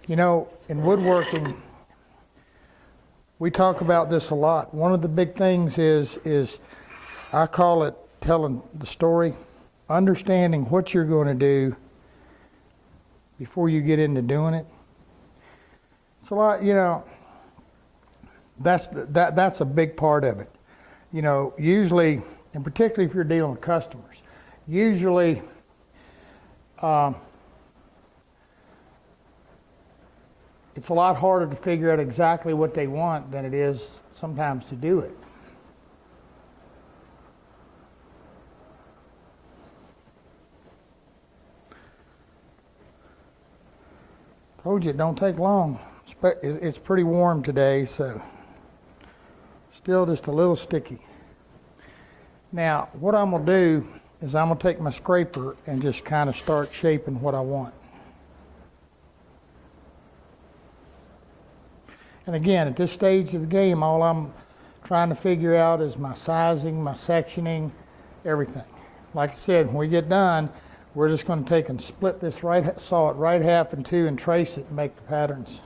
you know, in woodworking, we talk about this a lot. One of the big things is I call it telling the story, understanding what you're going to do before you get into doing it. It's a lot, you know, that's a big part of it. You know, usually, and particularly if you're dealing with customers, usually it's a lot harder to figure out exactly what they want than it is sometimes to do it. Told you it don't take long. It's pretty warm today, so still just a little sticky. Now, what I'm going to do is I'm going to take my scraper and just kind of start shaping what I want. And again, at this stage of the game, all I'm trying to figure out is my sizing, my sectioning, everything. Like I said, when we get done, we're just going to take and split this saw it right half in two and trace it and make the patterns.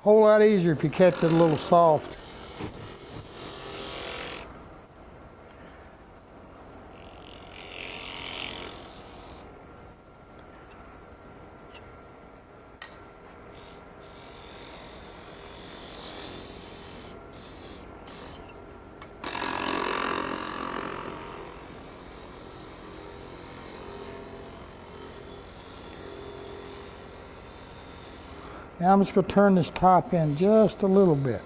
Whole lot easier if you catch it a little soft. Now I'm just going to turn this top in just a little bit.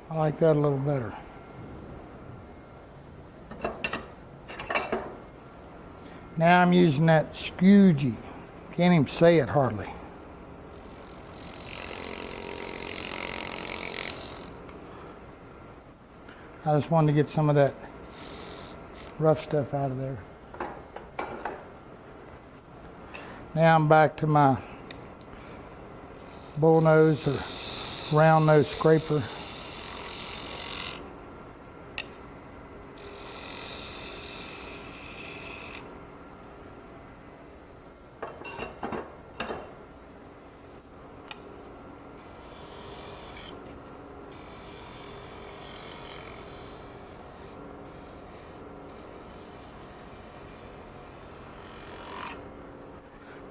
I like that a little better. Now I'm using that skeugee. Can't even say it hardly. I just wanted to get some of that rough stuff out of there. Now I'm back to my bull nose or round nose scraper.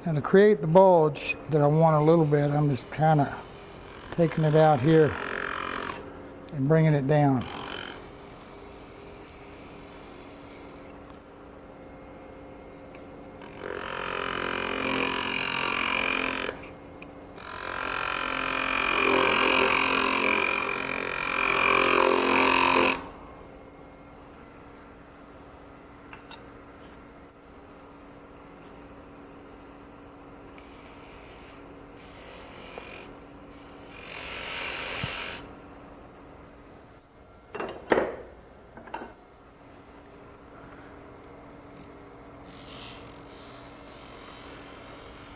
And to create the bulge that I want a little bit, I'm just kind of taking it out here and bringing it down.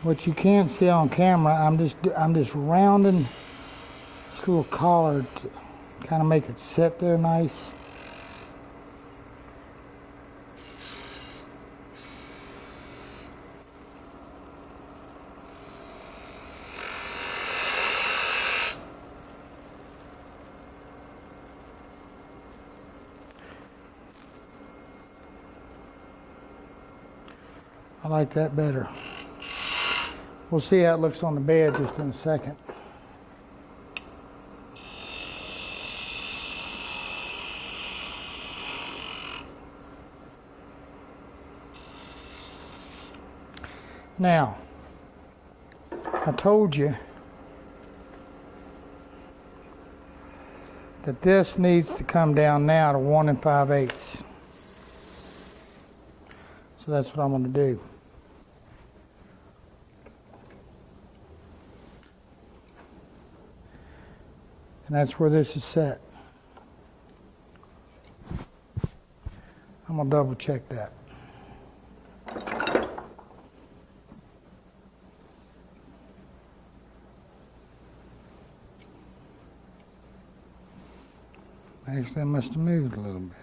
What you can't see on camera, I'm just rounding this little collar to kind of make it sit there nice. I like that better. We'll see how it looks on the bed just in a second. Now, I told you that this needs to come down now to 1 5/8. So that's what I'm going to do. And that's where this is set. I'm going to double check that. Actually, I must have moved a little bit.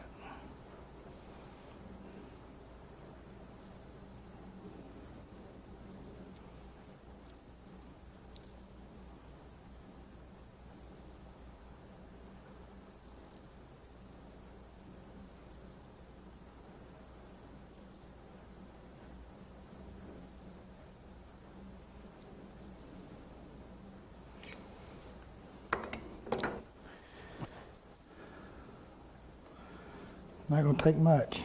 Not going to take much.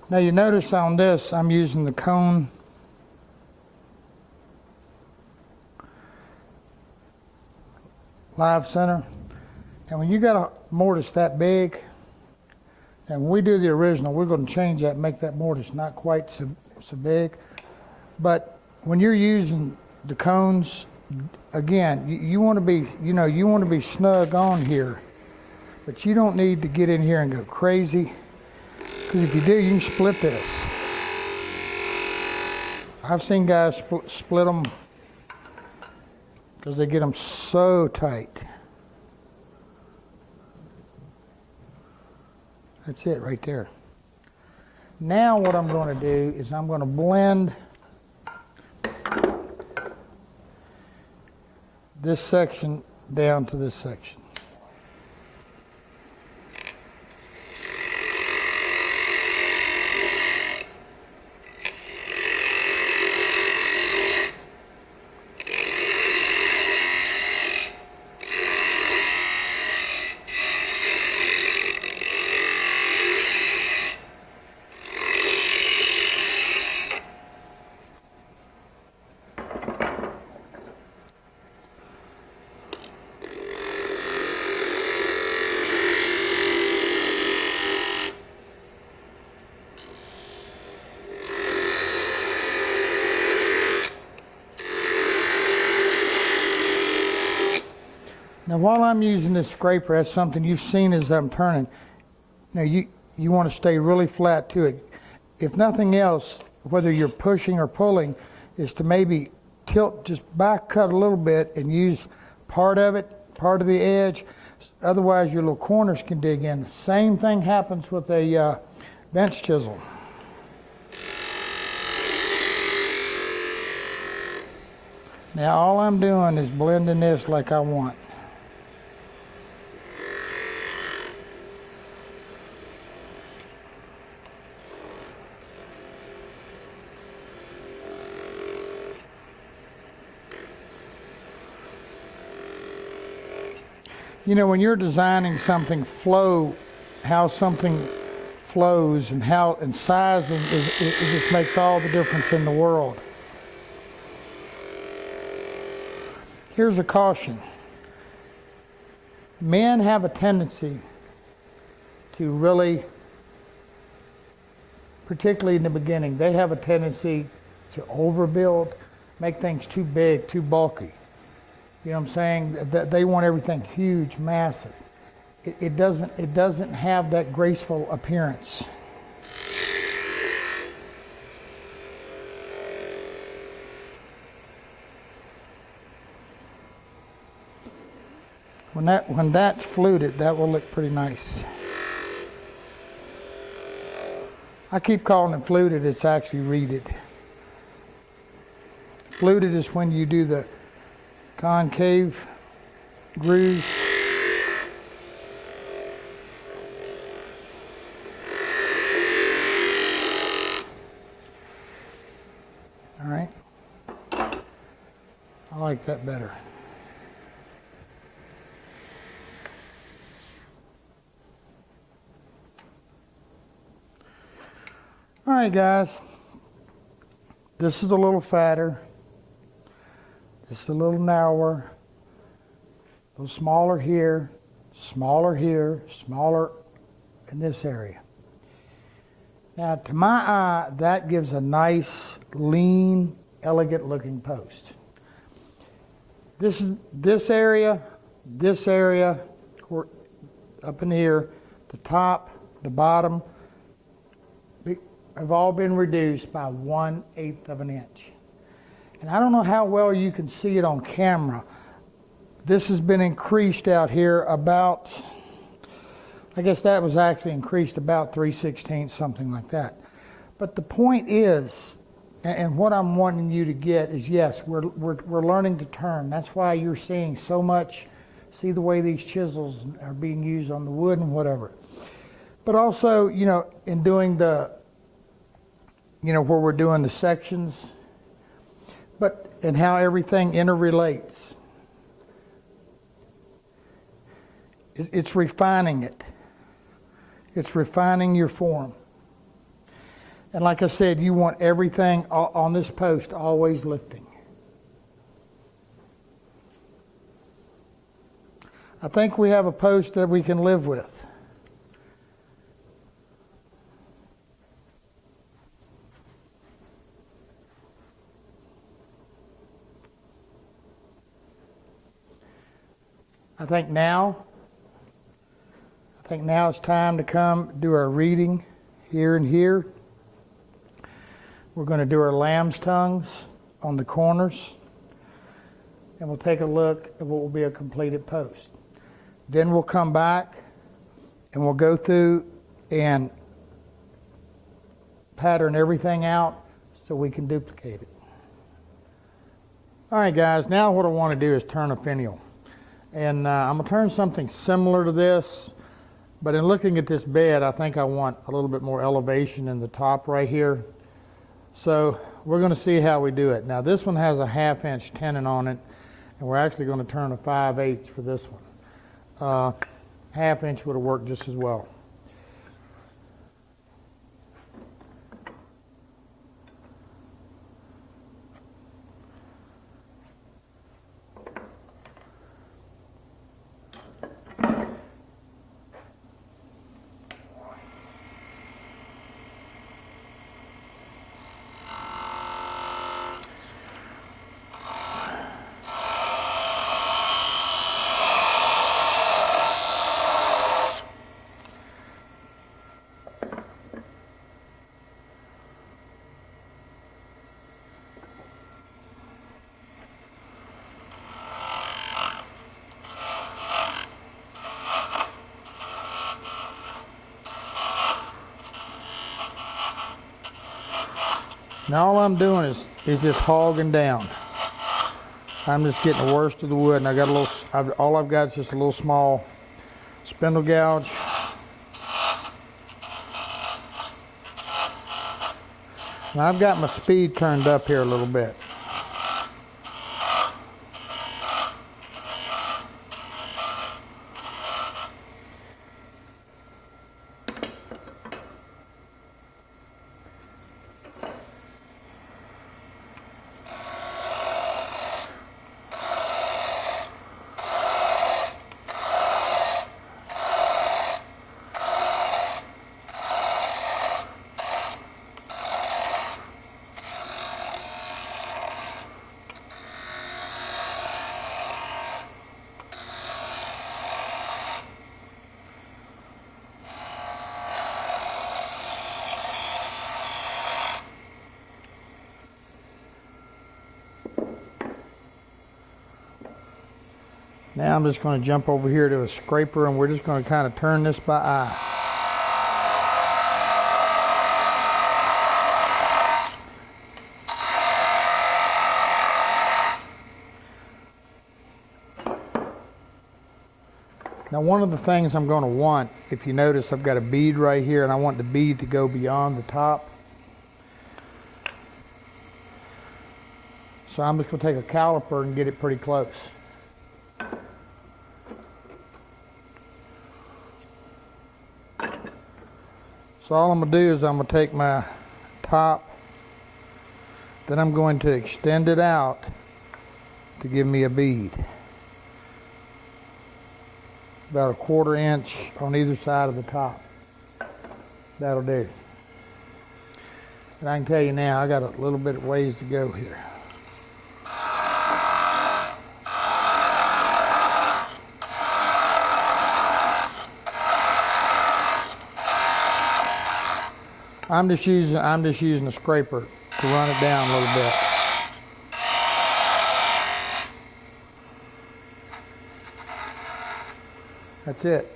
Now you notice on this, I'm using the cone live center. And when you got a mortise that big, and when we do the original, we're going to change that, make that mortise not quite so big. But when you're using the cones, again, you want to be, you want to be snug on here, but you don't need to get in here and go crazy. Because if you do, you can split this. I've seen guys split them because they get them so tight. That's it right there. Now what I'm going to do is I'm going to blend this section down to this section. Now while I'm using this scraper, that's something you've seen as I'm turning. Now you want to stay really flat to it. If nothing else, whether you're pushing or pulling, is to maybe tilt, just back cut a little bit and use part of it, part of the edge. Otherwise your little corners can dig in. The same thing happens with a bench chisel. Now all I'm doing is blending this like I want. You know, when you're designing something, how something flows and sizing, it just makes all the difference in the world. Here's a caution. Men have a tendency to really, particularly in the beginning, they have a tendency to overbuild, make things too big, too bulky. You know what I'm saying? They want everything huge, massive. It doesn't have that graceful appearance. When that's fluted, that will look pretty nice. I keep calling it fluted, it's actually reeded. Fluted is when you do the concave grooves. like that better. All right, guys. This is a little fatter. This is a little narrower. A little smaller here, smaller in this area. Now, to my eye, that gives a nice, lean, elegant looking post. This area, up in here, the top, the bottom, have all been reduced by 1/8 of an inch. And I don't know how well you can see it on camera. This has been increased out here about, I guess that was actually increased about 3/16, something like that. But the point is, and what I'm wanting you to get is, yes, we're learning to turn. That's why you're seeing so much. See the way these chisels are being used on the wood and whatever. But also, you know, in doing the, you know, where we're doing the sections, and how everything interrelates. It's refining it. It's refining your form. And like I said, you want everything on this post always lifting. I think we have a post that we can live with. I think now it's time to come do our reading here and here. We're going to do our lamb's tongues on the corners, and we'll take a look at what will be a completed post. Then we'll come back and we'll go through and pattern everything out so we can duplicate it. All right, guys, now what I want to do is turn a finial. And I'm going to turn something similar to this, but in looking at this bed, I think I want a little bit more elevation in the top right here. So we're going to see how we do it. Now this one has a 1/2 inch tenon on it, and we're actually going to turn a 5/8 for this one. 1/2 inch would have worked just as well. Now all I'm doing is just hogging down. I'm just getting the worst of the wood, and I got a little. All I've got is just a little small spindle gouge. Now I've got my speed turned up here a little bit. Now I'm just going to jump over here to a scraper, and we're just going to kind of turn this by eye. Now one of the things I'm going to want, if you notice I've got a bead right here, and I want the bead to go beyond the top. So So I'm just going to take a caliper and get it pretty close. So all I'm going to do is I'm going to take my top, then I'm going to extend it out to give me a bead. About a 1/4 inch on either side of the top. That'll do. And I can tell you now, I got a little bit of ways to go here. I'm just using a scraper to run it down a little bit. That's it.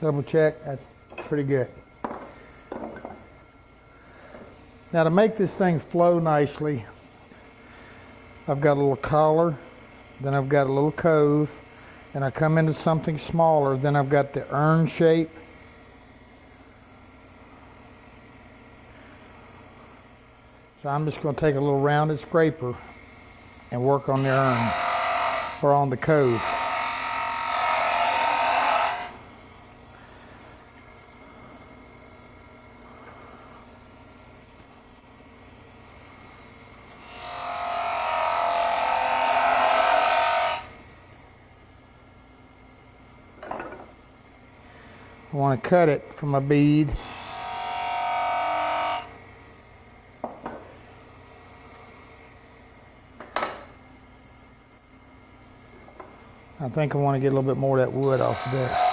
Double check, that's pretty good. Now to make this thing flow nicely, I've got a little collar, then I've got a little cove, and I come into something smaller, then I've got the urn shape. So I'm just going to take a little rounded scraper and work on the urn, or on the cove. I want to cut it from a bead. I think I want to get a little bit more of that wood off of there.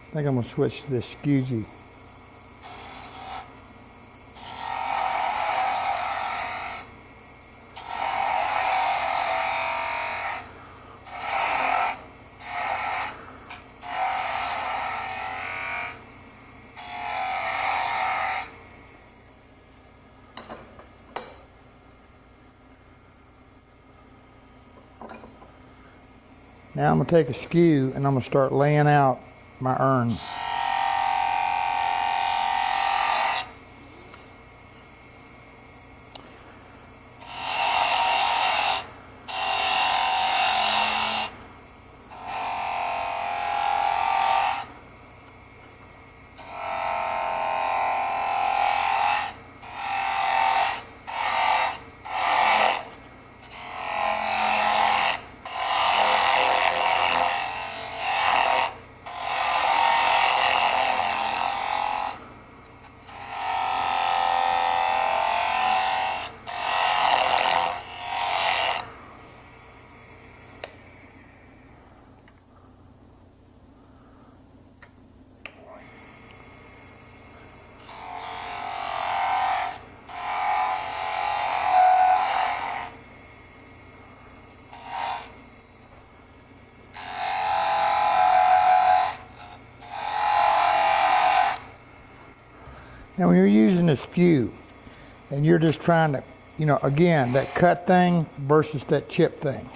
I think I'm going to switch to this skew. Now I'm going to take a skew and I'm going to start laying out my urn. Now when you're using a skew and you're just trying to, again, that cut thing versus that chip thing.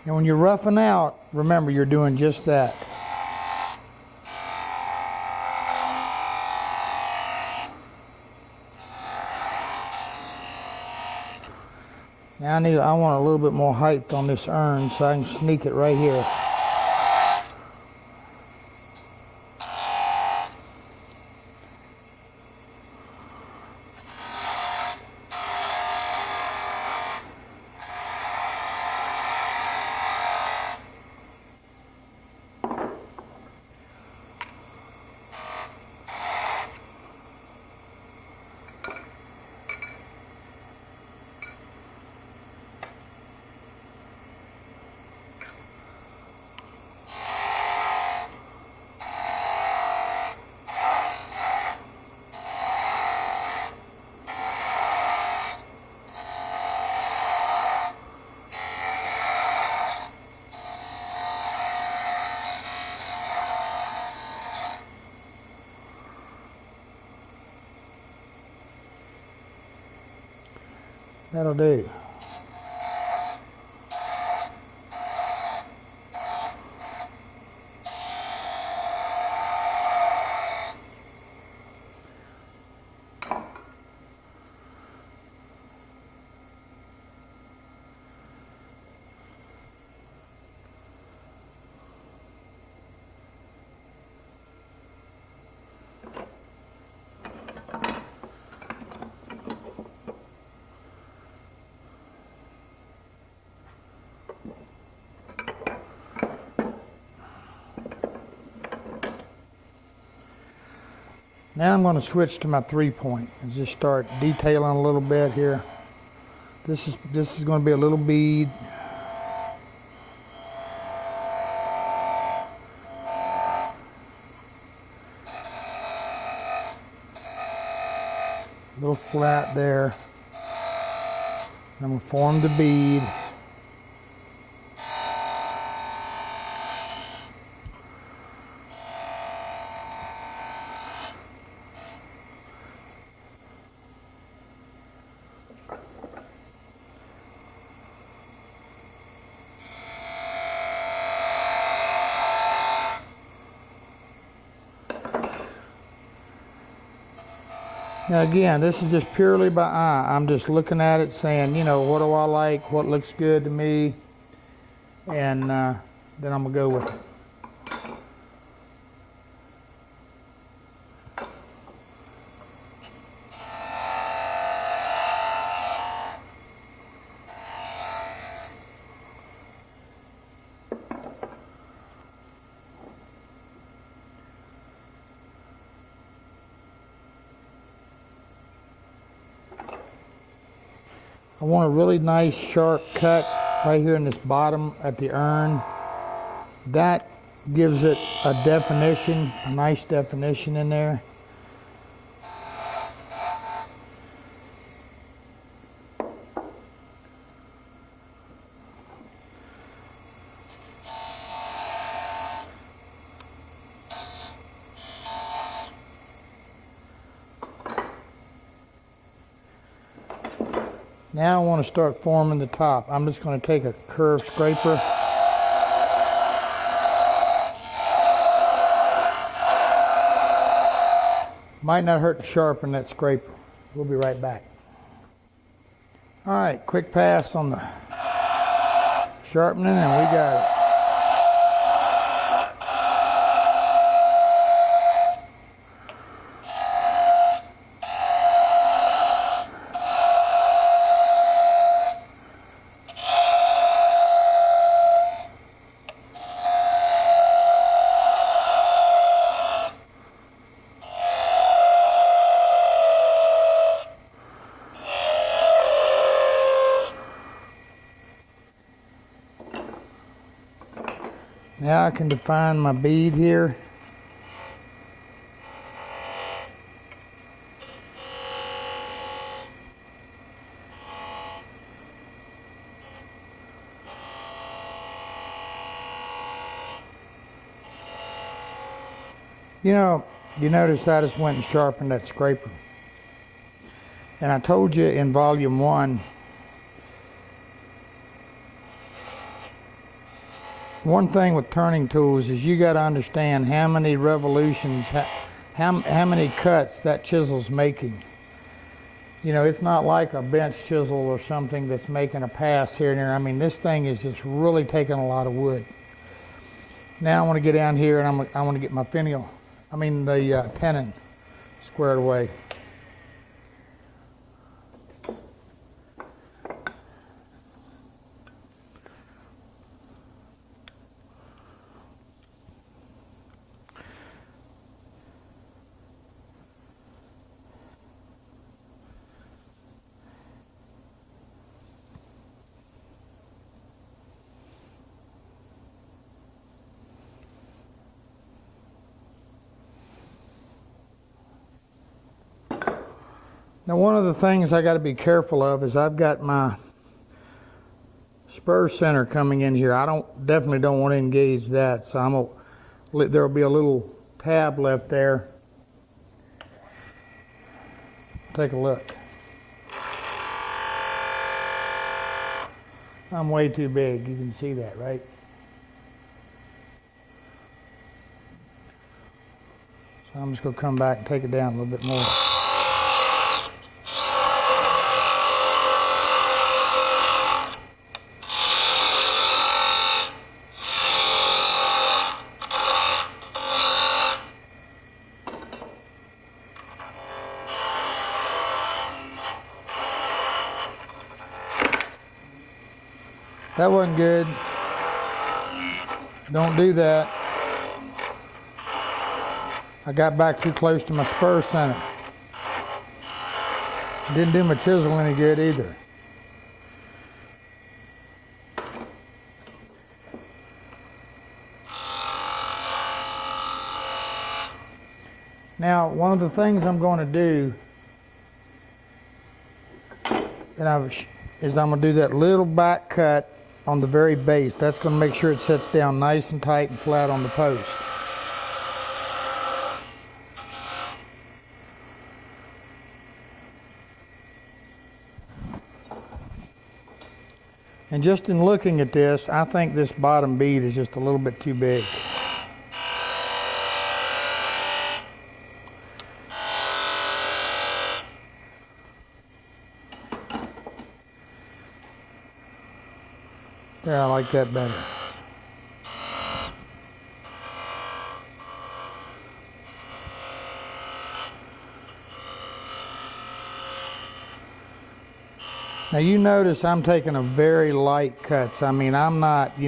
And when you're roughing out, remember you're doing just that. Now I want a little bit more height on this urn so I can sneak it right here. That'll do. Now I'm going to switch to my 3-point and just start detailing a little bit here. This is going to be a little bead. A little flat there. I'm going to form the bead. Now again, this is just purely by eye. I'm just looking at it saying, you know, what do I like, what looks good to me, and then I'm going to go with it. I want a really nice sharp cut right here in this bottom at the urn. That gives it a definition, a nice definition in there. Now I want to start forming the top. I'm just going to take a curved scraper. Might not hurt to sharpen that scraper. We'll be right back. All right, quick pass on the sharpening and we got it. Now I can define my bead here. You know, you notice I just went and sharpened that scraper. And I told you in volume 1, one thing with turning tools is you got to understand how many revolutions, how many cuts that chisel's making. You know, it's not like a bench chisel or something that's making a pass here and there. I mean, this thing is just really taking a lot of wood. Now I want to get down here and I want to get my finial, the tenon squared away. Now one of the things I got to be careful of is I've got my spur center coming in here. I definitely don't want to engage that, so there'll be a little tab left there. Take a look. I'm way too big. You can see that, right? So I'm just going to come back and take it down a little bit more. That wasn't good. Don't do that. I got back too close to my spur center. Didn't do my chisel any good either. Now, one of the things I'm going to do is I'm going to do that little back cut on the very base. That's going to make sure it sits down nice and tight and flat on the post. And just in looking at this, I think this bottom bead is just a little bit too big. Yeah, I like that better. Now you notice I'm taking a very light cuts. I mean, I'm not, you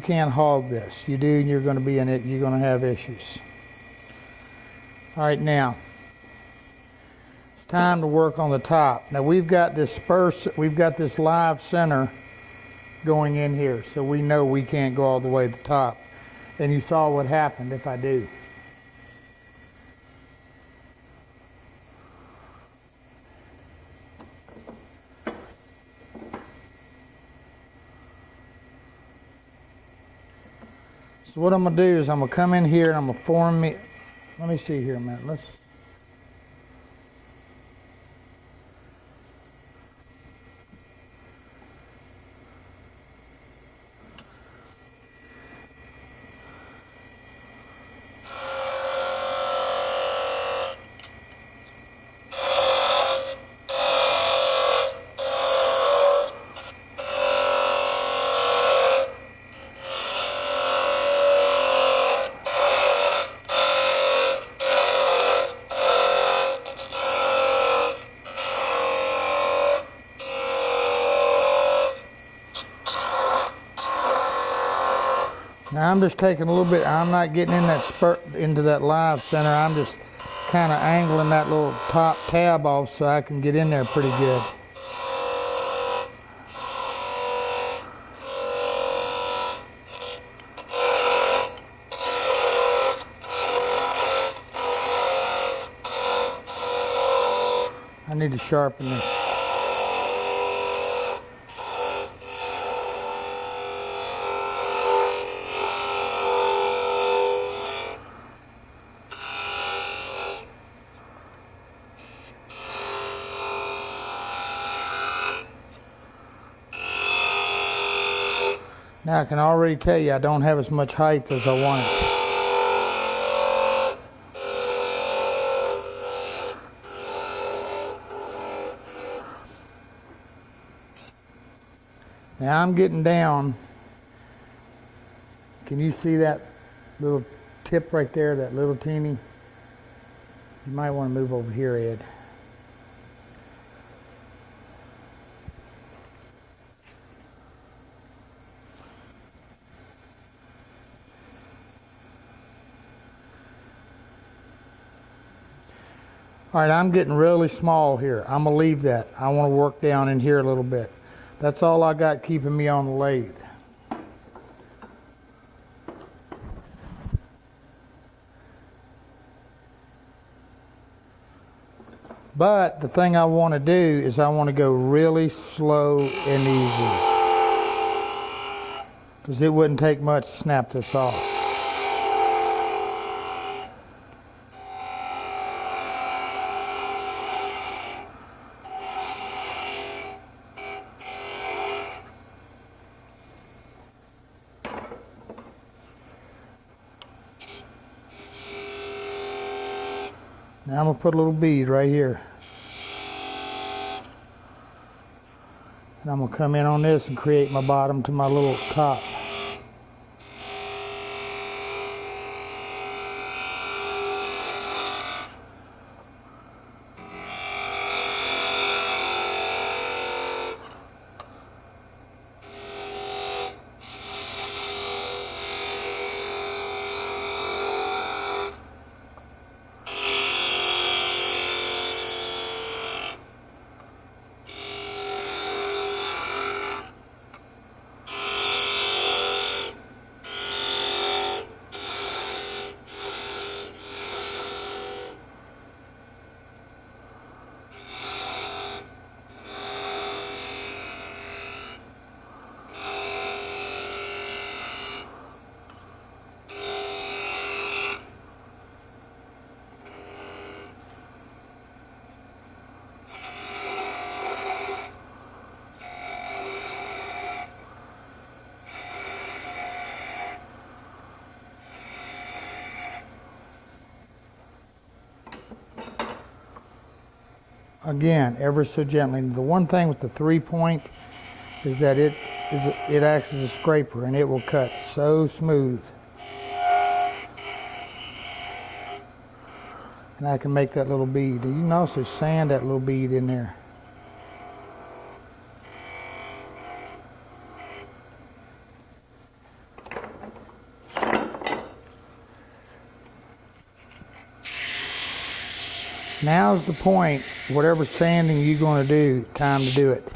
can't hog this. You do, and you're going to be in it, you're going to have issues. All right, now, it's time to work on the top. Now we've got this live center going in here, so we know we can't go all the way to the top. And you saw what happened if I do. So what I'm going to do is I'm going to come in here and I'm going to form me. Let me see here a minute. Now I'm just taking a little bit, I'm not getting in that into that live center. I'm just kind of angling that little top tab off so I can get in there pretty good. I need to sharpen this. Now I can already tell you I don't have as much height as I wanted. Now I'm getting down. Can you see that little tip right there, that little teeny? You might want to move over here, Ed. All right, I'm getting really small here. I'm gonna leave that. I want to work down in here a little bit. That's all I got keeping me on the lathe. But the thing I want to do is I want to go really slow and easy, because it wouldn't take much to snap this off. Now I'm going to put a little bead right here. And I'm going to come in on this and create my bottom to my little top. Again, ever so gently. The one thing with the 3-point is that it acts as a scraper and it will cut so smooth. And I can make that little bead. You can also sand that little bead in there. Now's the point, whatever sanding you're going to do, time to do it.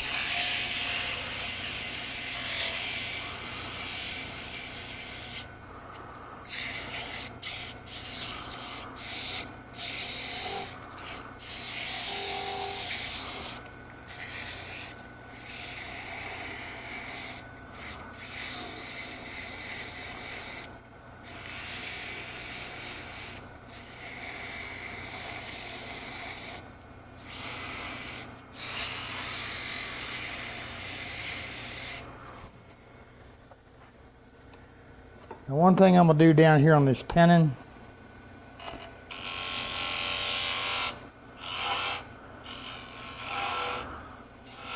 Now one thing I'm going to do down here on this tenon,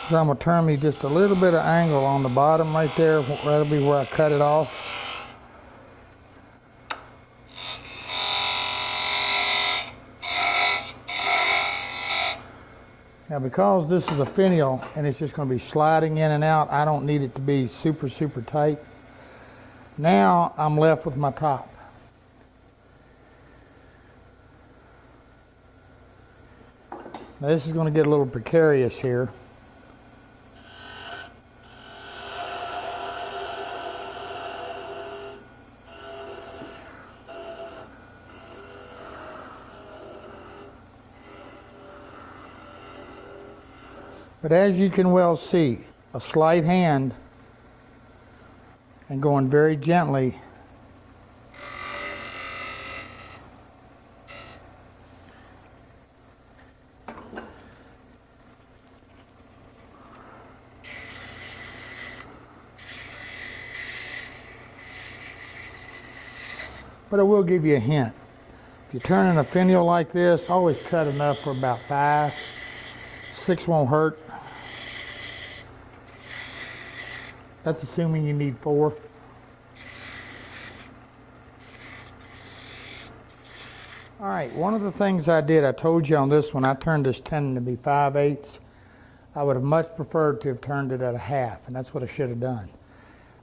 is I'm going to turn me just a little bit of angle on the bottom right there. That'll be where I cut it off. Now because this is a finial and it's just going to be sliding in and out, I don't need it to be super, super tight. Now I'm left with my top. Now this is going to get a little precarious here. But as you can well see, a slight hand and going very gently but I will give you a hint. If you're turning a finial like this, always cut enough for about 5. 6 won't hurt. That's assuming you need 4. All right, one of the things I did, I told you on this one, I turned this tenon to be 5/8. I would have much preferred to have turned it at a half, and that's what I should have done.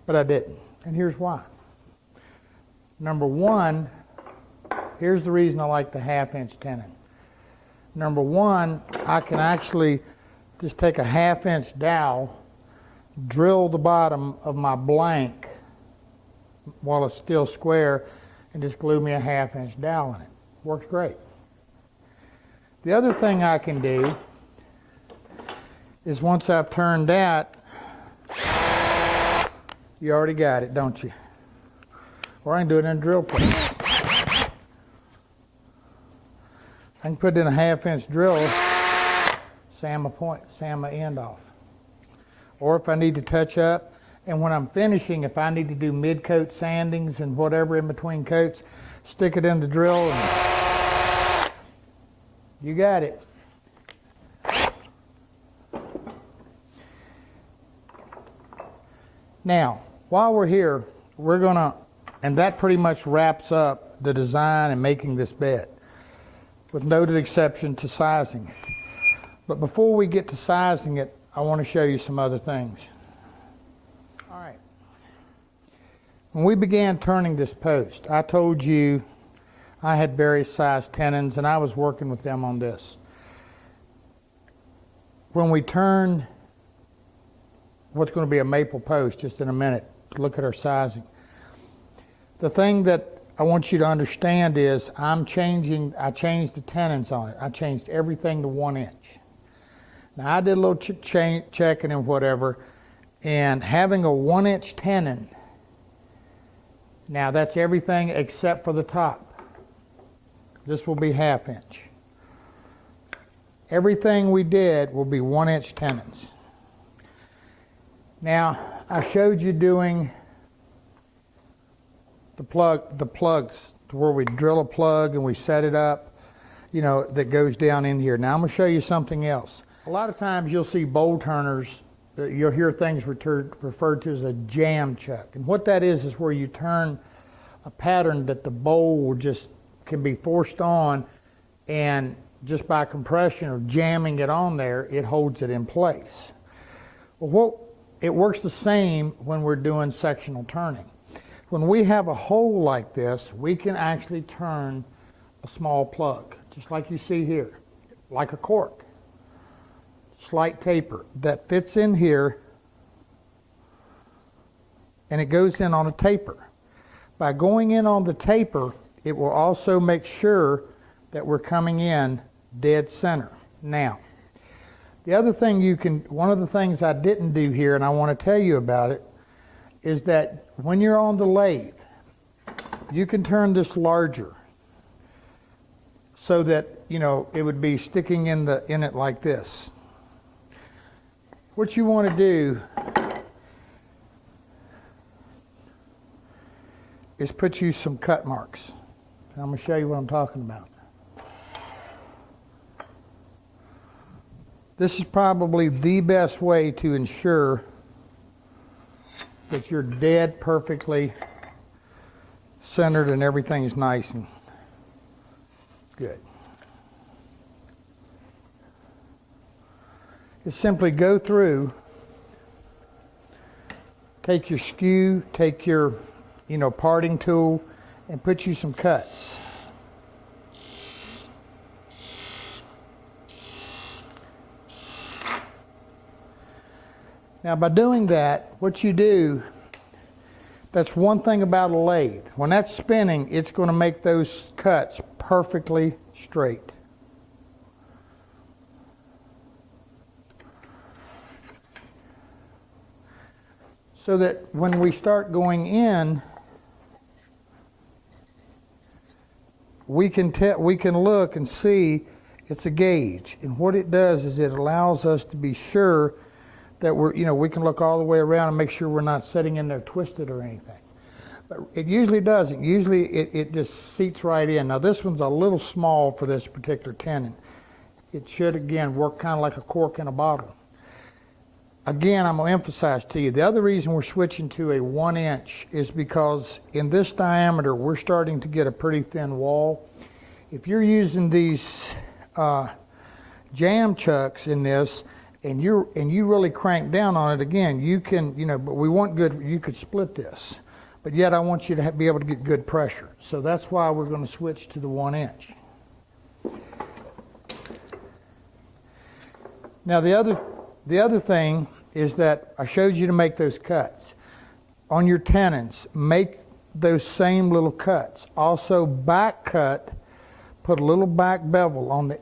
But I didn't, and here's why. Number one, here's the reason I like the 1/2-inch tenon. Number one, I can actually just take a 1/2-inch dowel, drill the bottom of my blank while it's still square, and just glue me a 1/2-inch dowel in it. Works great. The other thing I can do is once I've turned that, you already got it, don't you? Or I can do it in a drill press. I can put in a 1/2-inch drill, sand my end off. Or if I need to touch up, and when I'm finishing, if I need to do mid-coat sandings and whatever in between coats, stick it in the drill and You got it. Now, while we're here, we're gonna, and that pretty much wraps up the design and making this bed, with noted exception to sizing it. But before we get to sizing it, I want to show you some other things. All right. When we began turning this post, I told you I had various size tenons and I was working with them on this. When we turn what's going to be a maple post just in a minute, to look at our sizing, the thing that I want you to understand is I changed the tenons on it. I changed everything to 1 inch. Now I did a little checking and whatever, and having a 1 inch tenon, now that's everything except for the top. This will be 1/2 inch. Everything we did will be 1 inch tenons. Now I showed you doing the plugs to where we drill a plug and we set it up, you know, that goes down in here. Now I'm going to show you something else. A lot of times you'll see bolt turners, you'll hear things referred to as a jam chuck. And what that is where you turn a pattern that the bowl can be forced on, and just by compression or jamming it on there, it holds it in place. Well, it works the same when we're doing sectional turning. When we have a hole like this, we can actually turn a small plug, just like you see here, like a cork. Slight taper that fits in here, and it goes in on a taper. By going in on the taper, it will also make sure that we're coming in dead center. Now, the other thing one of the things I didn't do here, and I want to tell you about it, is that when you're on the lathe, you can turn this larger so that, you know, it would be sticking in it like this. What you want to do is put you some cut marks. I'm going to show you what I'm talking about. This is probably the best way to ensure that you're dead perfectly centered and everything is nice and good. Just simply go through, take your skew, take your, you know, parting tool, and put you some cuts. Now by doing that, what you do, that's one thing about a lathe. When that's spinning, it's going to make those cuts perfectly straight. So that when we start going in, we can look and see it's a gauge. And what it does is it allows us to be sure that we can look all the way around and make sure we're not sitting in there twisted or anything. But it usually doesn't. Usually it just seats right in. Now this one's a little small for this particular tenon. It should, again, work kind of like a cork in a bottle. Again, I'm going to emphasize to you, the other reason we're switching to a 1 inch is because in this diameter, we're starting to get a pretty thin wall. If you're using these jam chucks in this, and you really crank down on it, again, you can, but we want good, you could split this. But yet I want you to be able to get good pressure. So that's why we're going to switch to the 1 inch. Now the other thing is that I showed you to make those cuts. On your tenons, make those same little cuts. Also back cut, put a little back bevel on the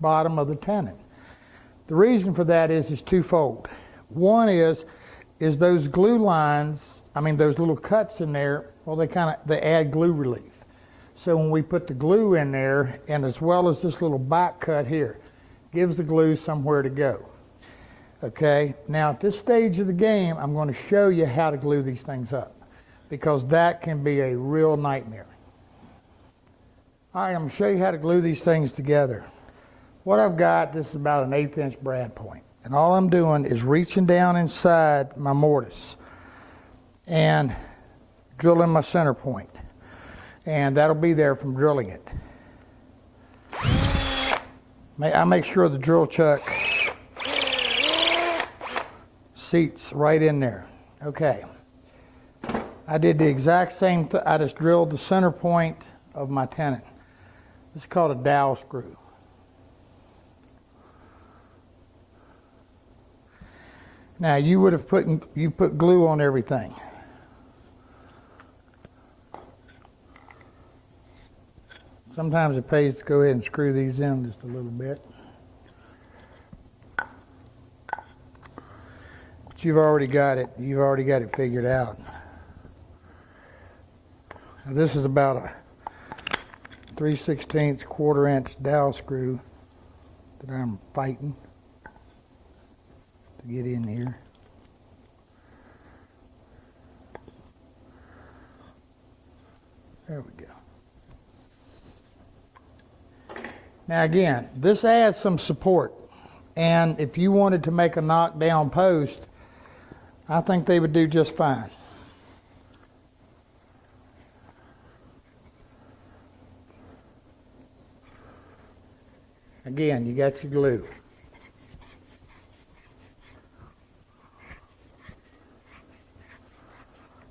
bottom of the tenon. The reason for that is twofold. One is those glue lines, those little cuts in there, well, they add glue relief. So when we put the glue in there, and as well as this little back cut here, gives the glue somewhere to go. Okay, now at this stage of the game, I'm going to show you how to glue these things up, because that can be a real nightmare. All right, I'm going to show you how to glue these things together. what I've got, this is about an 1/8 inch brad point. And all I'm doing is reaching down inside my mortise and drilling my center point. And that'll be there from drilling it. I make sure the drill chuck seats right in there. Okay. I did the exact same thing. I just drilled the center point of my tenon. This is called a dowel screw. Now you would have put glue on everything. Sometimes it pays to go ahead and screw these in just a little bit. But you've already got it figured out. Now this is about a 3/16 1/4" dowel screw that I'm fighting to get in here. There we go. Now again, this adds some support, and if you wanted to make a knockdown post, I think they would do just fine. Again, you got your glue.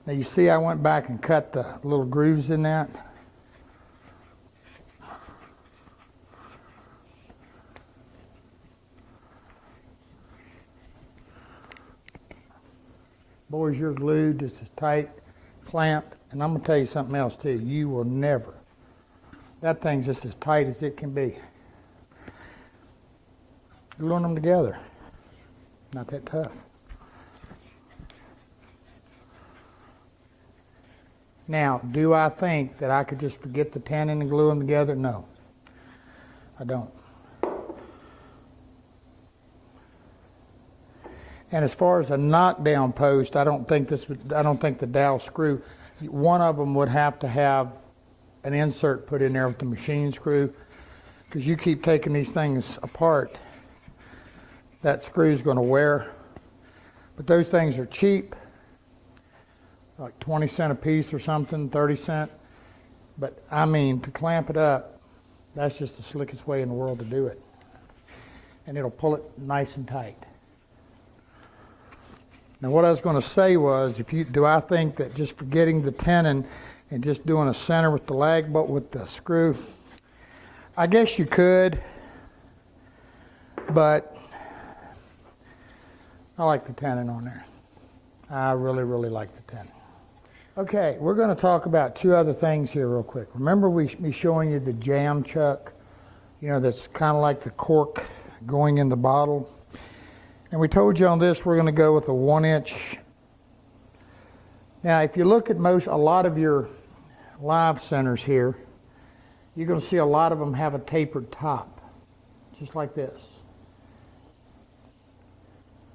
Now you see I went back and cut the little grooves in that. Boys, you're glued just as tight, clamped, and I'm going to tell you something else too. You will never. That thing's just as tight as it can be. Gluing them together. Not that tough. Now, do I think that I could just forget the tenon and glue them together? No, I don't. And as far as a knockdown post, I don't think the dowel screw, one of them would have to have an insert put in there with the machine screw, because you keep taking these things apart, that screw's going to wear. But those things are cheap, like 20 cents a piece or something, 30 cents. But I mean, to clamp it up, that's just the slickest way in the world to do it. And it'll pull it nice and tight. Now what I was going to say was, do I think that just forgetting the tenon and just doing a center with the lag bolt with the screw, I guess you could, but I like the tenon on there. I really, really like the tenon. Okay, we're going to talk about two other things here real quick. Remember me showing you the jam chuck, that's kind of like the cork going in the bottle. And we told you on this we're going to go with a 1-inch. Now if you look at a lot of your live centers here, you're going to see a lot of them have a tapered top, just like this.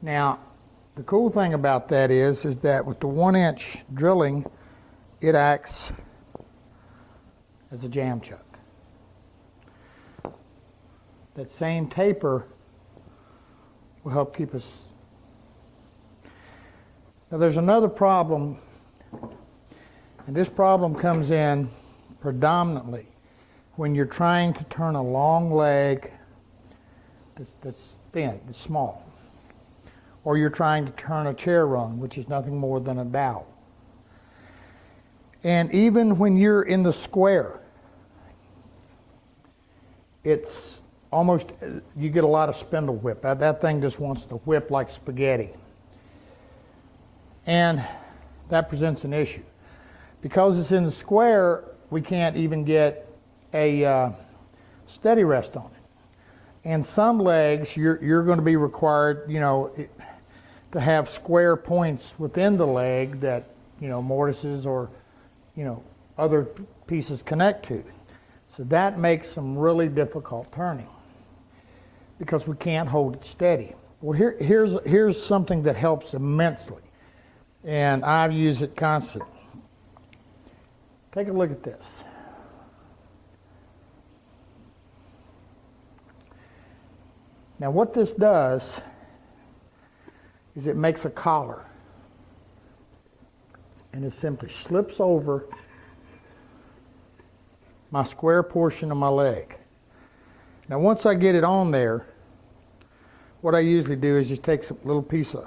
Now the cool thing about that is that with the 1-inch drilling, it acts as a jam chuck. That same taper will help keep us. Now there's another problem, and this problem comes in predominantly when you're trying to turn a long leg that's thin, that's small, or you're trying to turn a chair rung, which is nothing more than a dowel. And even when you're in the square, it's almost, you get a lot of spindle whip. That thing just wants to whip like spaghetti. And that presents an issue. Because it's in the square, we can't even get a steady rest on it. And some legs, you're going to be required, to have square points within the leg that, mortises or, other pieces connect to. So that makes some really difficult turning, because we can't hold it steady. Well, here's something that helps immensely, and I use it constantly. Take a look at this. Now what this does is it makes a collar, and it simply slips over my square portion of my leg. Now once I get it on there, what I usually do is just take some little piece of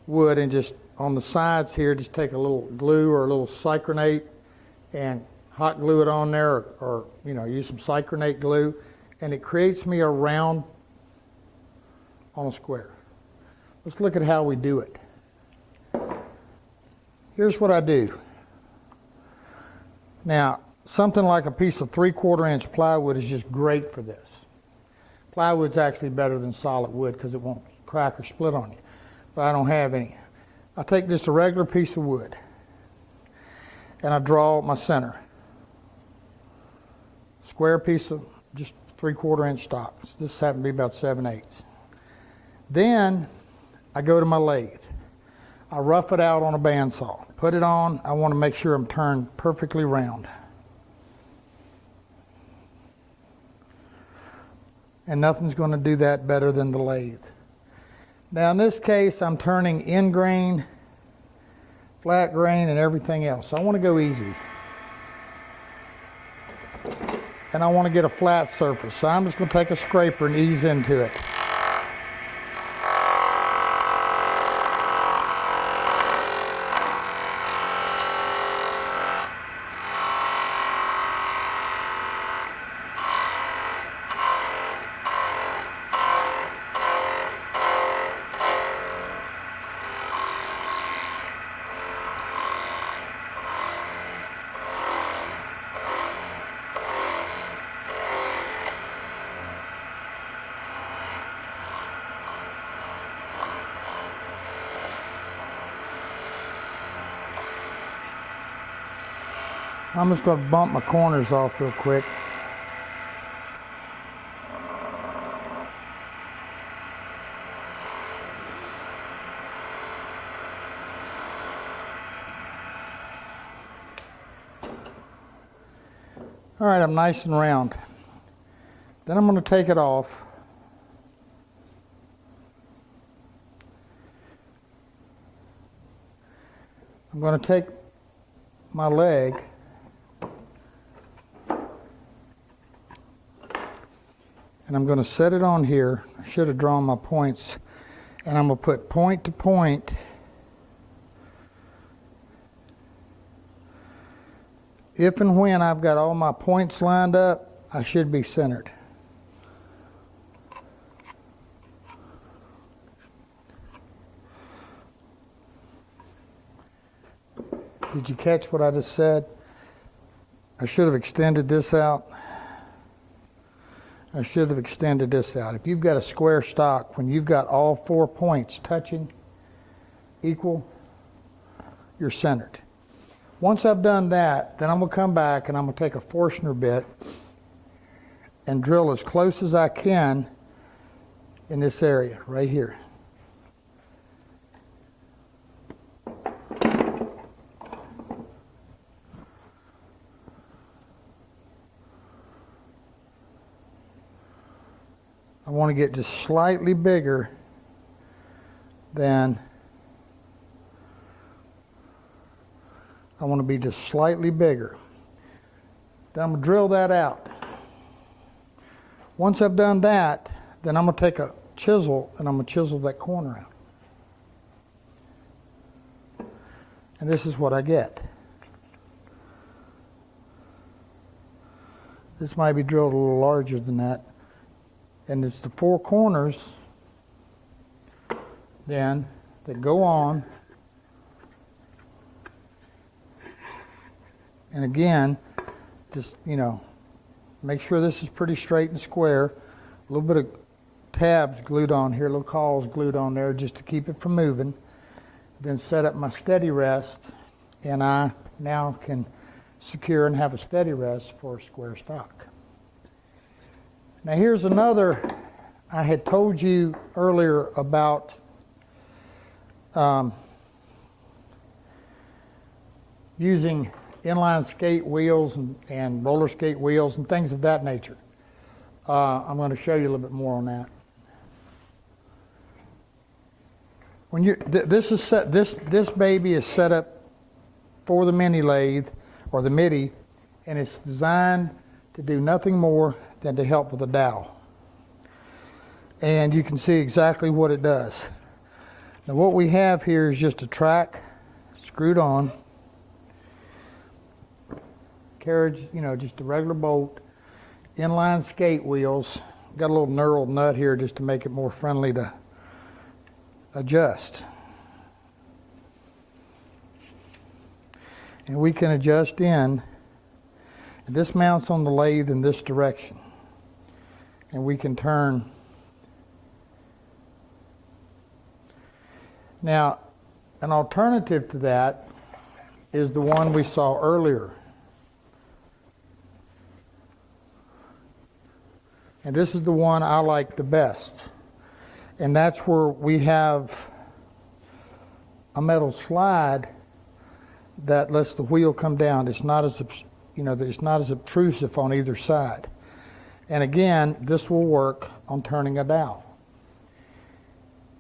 wood and just on the sides here, just take a little glue or a little cycronate and hot glue it on there, or use some cycronate glue, and it creates me a round on a square. Let's look at how we do it. Here's what I do. Now, something like a piece of 3/4 inch plywood is just great for this. Plywood's actually better than solid wood because it won't crack or split on you, but I don't have any. I take just a regular piece of wood and I draw my center. Square piece of just 3/4 inch stock. This happened to be about 7/8. Then I go to my lathe. I rough it out on a bandsaw. Put it on. I want to make sure I'm turned perfectly round. And nothing's going to do that better than the lathe. Now in this case, I'm turning end grain, flat grain, and everything else. I want to go easy. And I want to get a flat surface. So I'm just going to take a scraper and ease into it. I'm just going to bump my corners off real quick. All right, I'm nice and round. Then I'm going to take it off. I'm going to take my leg and I'm going to set it on here. I should have drawn my points. And I'm going to put point to point. If and when I've got all my points lined up, I should be centered. Did you catch what I just said? I should have extended this out. I should have extended this out. If you've got a square stock, when you've got all 4 points touching equal, you're centered. Once I've done that, then I'm going to come back and I'm going to take a Forstner bit and drill as close as I can in this area right here. I want to get just slightly bigger than, I want to be just slightly bigger. Then I'm going to drill that out. Once I've done that, then I'm going to take a chisel and I'm going to chisel that corner out. And this is what I get. This might be drilled a little larger than that. And it's the 4 corners then that go on. And again, just, make sure this is pretty straight and square. A little bit of tabs glued on here, little cawls glued on there just to keep it from moving. Then set up my steady rest, and I now can secure and have a steady rest for a square stock. Now here's another, I had told you earlier about using inline skate wheels and roller skate wheels and things of that nature. I'm going to show you a little bit more on that. when you this is set, this baby is set up for the mini lathe or the MIDI, and it's designed to do nothing more than to help with the dowel. And you can see exactly what it does. Now what we have here is just a track screwed on, carriage, just a regular bolt, inline skate wheels. Got a little knurled nut here just to make it more friendly to adjust. And we can adjust in, and this mounts on the lathe in this direction. And we can turn. Now, an alternative to that is the one we saw earlier. And this is the one I like the best. And that's where we have a metal slide that lets the wheel come down. It's not as, it's not as obtrusive on either side. And again, this will work on turning a dowel.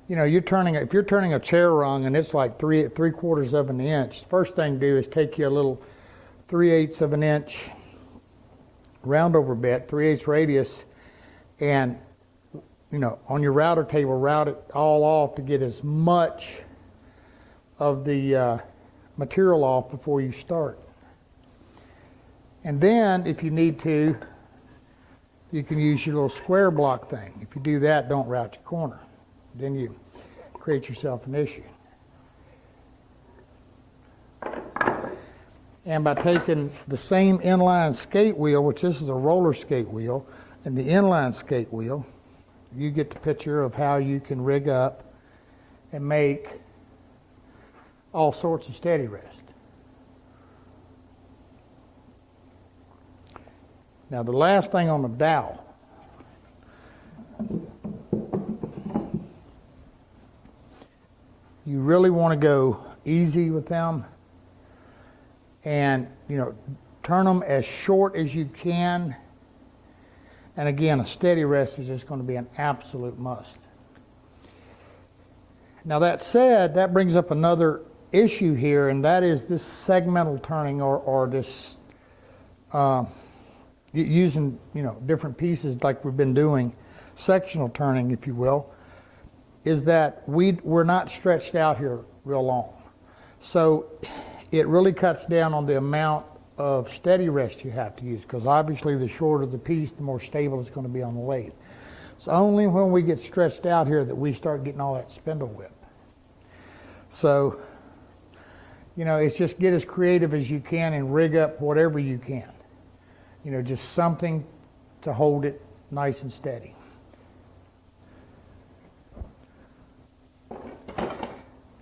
If you're turning a chair rung and it's like 3/4 of an inch, first thing to do is take you a little 3/8 of an inch roundover bit, 3/8 radius, and on your router table, route it all off to get as much of the material off before you start. And then, if you need to, you can use your little square block thing. If you do that, don't route your corner. Then you create yourself an issue. And by taking the same inline skate wheel, which this is a roller skate wheel, and the inline skate wheel, you get the picture of how you can rig up and make all sorts of steady rest. Now the last thing on the dowel. You really want to go easy with them and, turn them as short as you can. And again, a steady rest is just going to be an absolute must. Now that said, that brings up another issue here, and that is this segmental turning or this using, different pieces like we've been doing, sectional turning, if you will, is that we're not stretched out here real long. So it really cuts down on the amount of steady rest you have to use, because obviously the shorter the piece, the more stable it's going to be on the lathe. It's only when we get stretched out here that we start getting all that spindle whip. So, it's just get as creative as you can and rig up whatever you can. Just something to hold it nice and steady.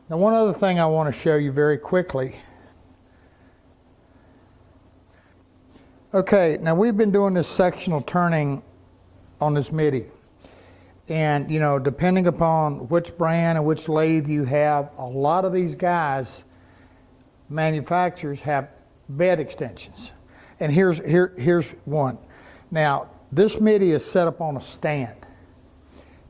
Now, one other thing I want to show you very quickly. Okay, now we've been doing this sectional turning on this MIDI. And, depending upon which brand and which lathe you have, a lot of these guys, manufacturers, have bed extensions. And here's one. Now, this MIDI is set up on a stand.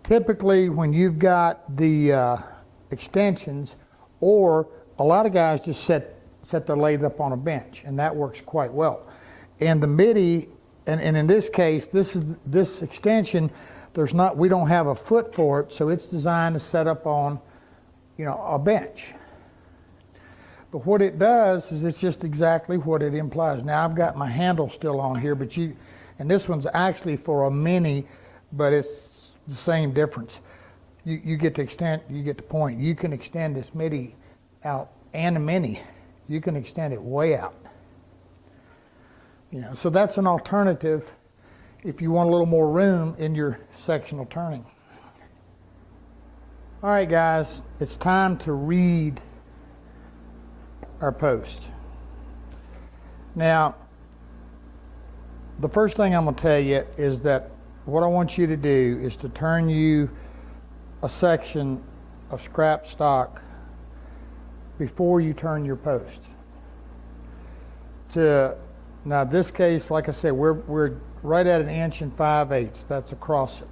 Typically, when you've got the extensions, or a lot of guys just set their lathe up on a bench, and that works quite well. And the MIDI, and in this case, this extension, we don't have a foot for it, so it's designed to set up on, a bench. But what it does is it's just exactly what it implies. Now I've got my handle still on here, and this one's actually for a mini, but it's the same difference. You get the point. You can extend this MIDI out, and a mini. You can extend it way out. So that's an alternative if you want a little more room in your sectional turning. All right, guys, it's time to read our post. Now, the first thing I'm going to tell you is that what I want you to do is to turn you a section of scrap stock before you turn your post. Now this case, like I said, we're right at 1 5/8 inches. That's across it.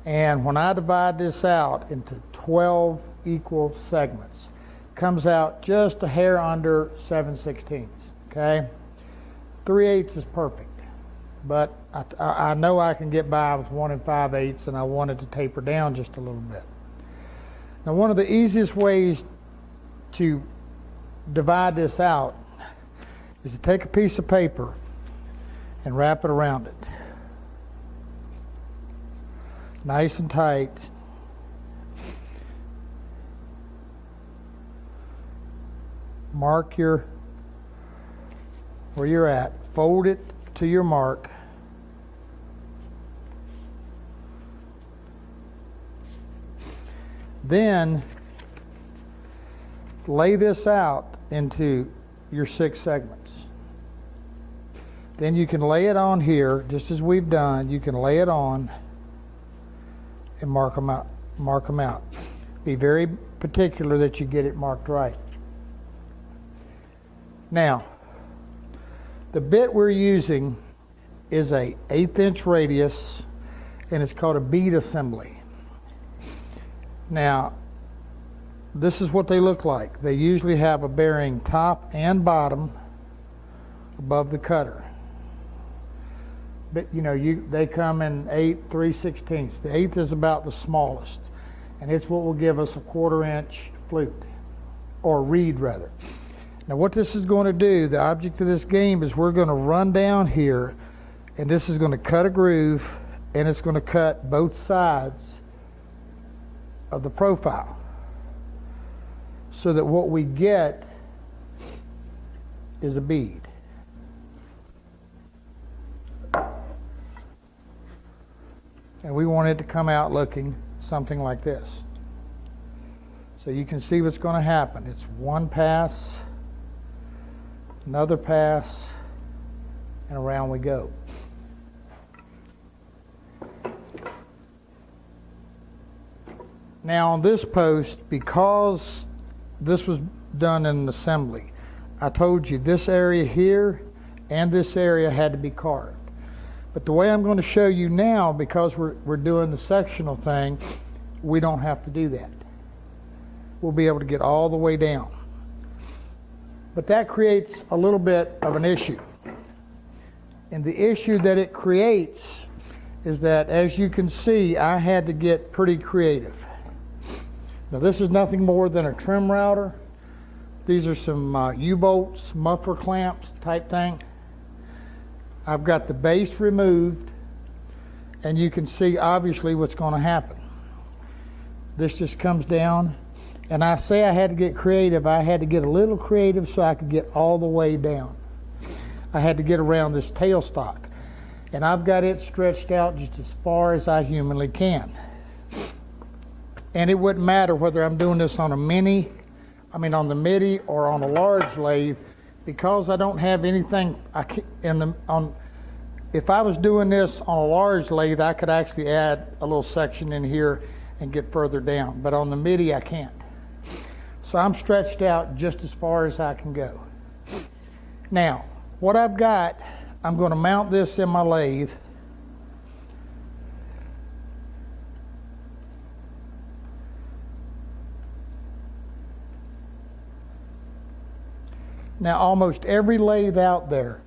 And when I divide this out into 12 equal segments. Comes out just a hair under 7/16, okay? 3/8 is perfect, but I know I can get by with 1 5/8, and I wanted to taper down just a little bit. Now, one of the easiest ways to divide this out is to take a piece of paper and wrap it around it. Nice and tight. Mark where you're at. Fold it to your mark. Then lay this out into your 6 segments. Then you can lay it on here, just as we've done. You can lay it on and mark them out. Mark them out. Be very particular that you get it marked right. Now, the bit we're using is a 1/8 inch radius, and it's called a bead assembly. Now, this is what they look like. They usually have a bearing top and bottom above the cutter. But they come in 8 3/16. The 1/8 is about the smallest, and it's what will give us a 1/4 inch flute, or reed rather. Now, what this is going to do, the object of this game is we're going to run down here, and this is going to cut a groove, and it's going to cut both sides of the profile, so that what we get is a bead. And we want it to come out looking something like this. So you can see what's going to happen. It's one pass, another pass, and around we go. Now on this post, because this was done in an assembly, I told you this area here and this area had to be carved. But the way I'm going to show you now, because we're doing the sectional thing, we don't have to do that. We'll be able to get all the way down. But that creates a little bit of an issue. And the issue that it creates is that, as you can see, I had to get pretty creative. Now, this is nothing more than a trim router. These are some U-bolts, muffler clamps type thing. I've got the base removed, and you can see obviously what's going to happen. This just comes down, and I say I had to get creative. I had to get a little creative so I could get all the way down. I had to get around this tailstock, and I've got it stretched out just as far as I humanly can. And it wouldn't matter whether I'm doing this on on the MIDI or on a large lathe, because I don't have anything if I was doing this on a large lathe, I could actually add a little section in here and get further down. But on the MIDI, I can't. So I'm stretched out just as far as I can go. Now, what I've got, I'm going to mount this in my lathe. Now, almost every lathe out there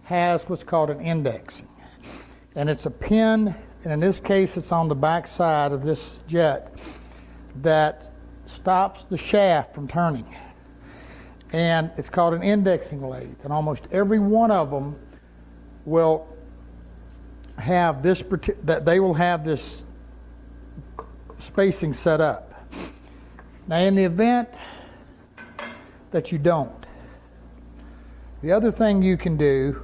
has what's called an indexing. And it's a pin, and in this case it's on the back side of this jet, that stops the shaft from turning. And it's called an indexing lathe. And almost every one of them will have this spacing set up. Now, in the event that you don't, the other thing you can do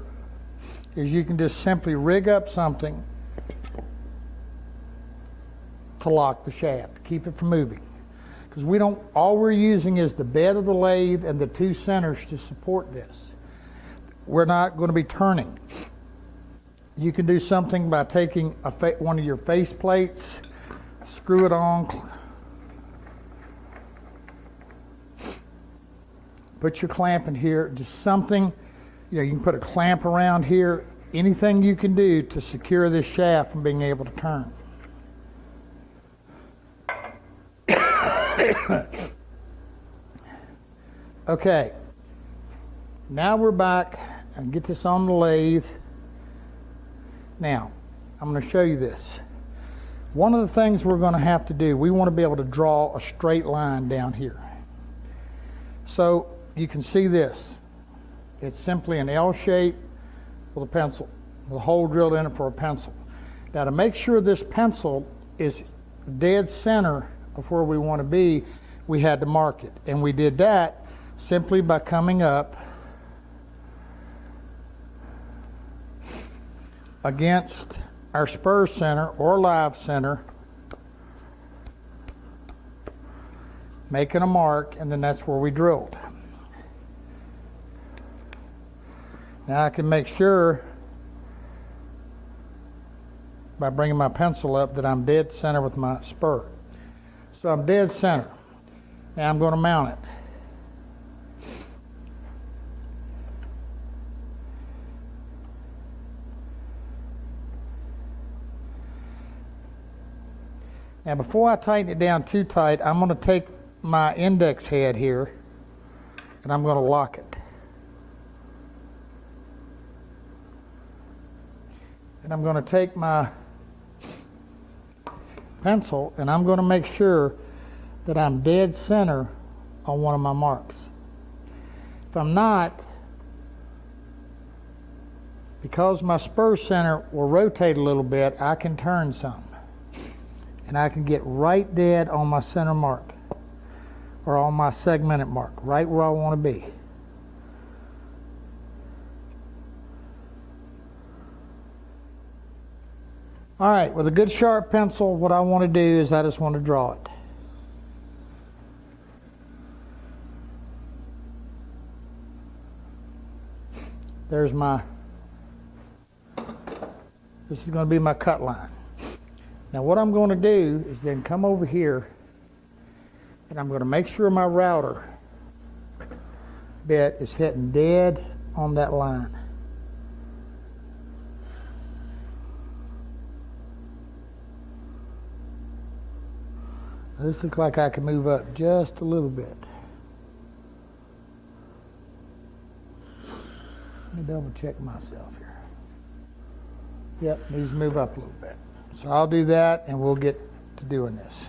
is you can just simply rig up something to lock the shaft, keep it from moving. Because all we're using is the bed of the lathe and the 2 centers to support this. We're not going to be turning. You can do something by taking one of your face plates, screw it on, put your clamp in here, just something, you can put a clamp around here, anything you can do to secure this shaft from being able to turn. Okay, now we're back and get this on the lathe. Now, I'm going to show you this. One of the things we're going to have to do, we want to be able to draw a straight line down here. So you can see this. It's simply an L shape with a pencil, with a hole drilled in it for a pencil. Now to make sure this pencil is dead center of where we want to be, we had to mark it. And we did that simply by coming up against our spur center or live center, making a mark, and then that's where we drilled. Now I can make sure by bringing my pencil up that I'm dead center with my spur. So I'm dead center. Now I'm going to mount it. Now before I tighten it down too tight, I'm going to take my index head here and I'm going to lock it. And I'm going to take my pencil and I'm going to make sure that I'm dead center on one of my marks. If I'm not, because my spur center will rotate a little bit, I can turn some. And I can get right dead on my center mark, or on my segmented mark, right where I want to be. All right, with a good sharp pencil, what I want to do is I just want to draw it. There's this is going to be my cut line. Now what I'm going to do is then come over here and I'm going to make sure my router bit is hitting dead on that line. Now this looks like I can move up just a little bit. Let me double check myself here. Yep, needs to move up a little bit. So I'll do that and we'll get to doing this.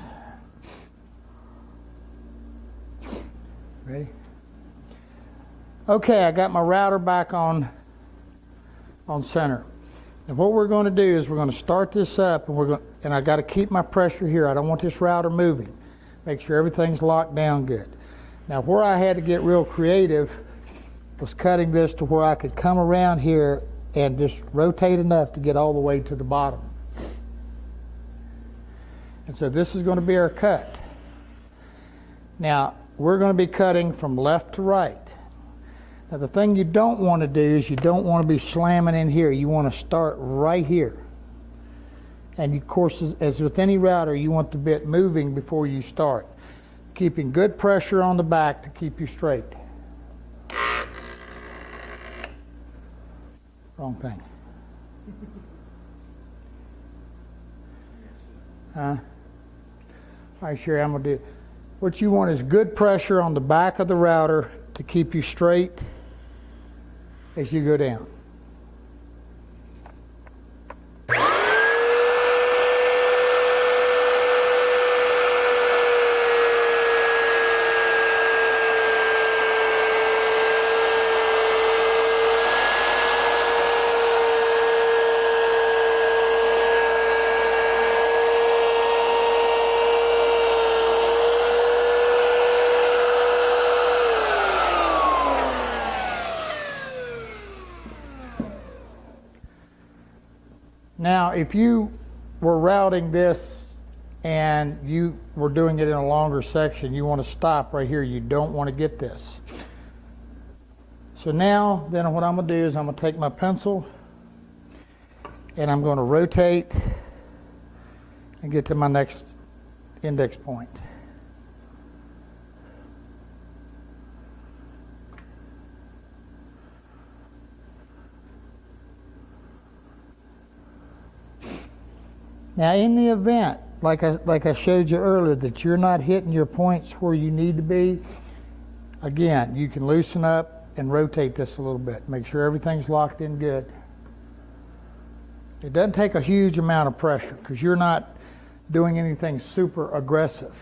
Ready? Okay, I got my router back on center. And what we're going to do is we're going to start this up and I got to keep my pressure here. I don't want this router moving. Make sure everything's locked down good. Now where I had to get real creative was cutting this to where I could come around here and just rotate enough to get all the way to the bottom. And so this is going to be our cut. Now, we're going to be cutting from left to right. Now, the thing you don't want to do is you don't want to be slamming in here. You want to start right here. And of course, as with any router, you want the bit moving before you start. Keeping good pressure on the back to keep you straight. Wrong thing. All right, Sherry, I'm going to do it. What you want is good pressure on the back of the router to keep you straight as you go down. Now, if you were routing this and you were doing it in a longer section, you want to stop right here. You don't want to get this. So now, then what I'm going to do is I'm going to take my pencil and I'm going to rotate and get to my next index point. Now, in the event like I showed you earlier, that you're not hitting your points where you need to be, again, you can loosen up and rotate this a little bit. Make sure everything's locked in good. It doesn't take a huge amount of pressure because you're not doing anything super aggressive.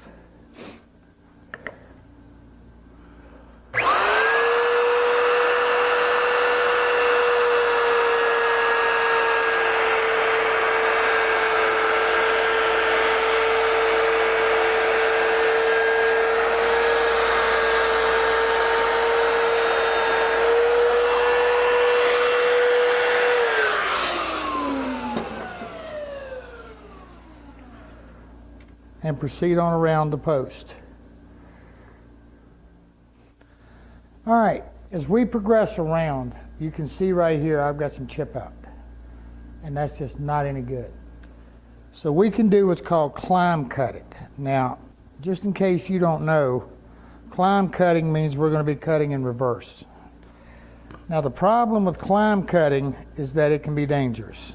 And proceed on around the post. All right, as we progress around, you can see right here I've got some chip out, and that's just not any good. So we can do what's called climb cut it. Now, just in case you don't know, climb cutting means we're going to be cutting in reverse. Now the problem with climb cutting is that it can be dangerous.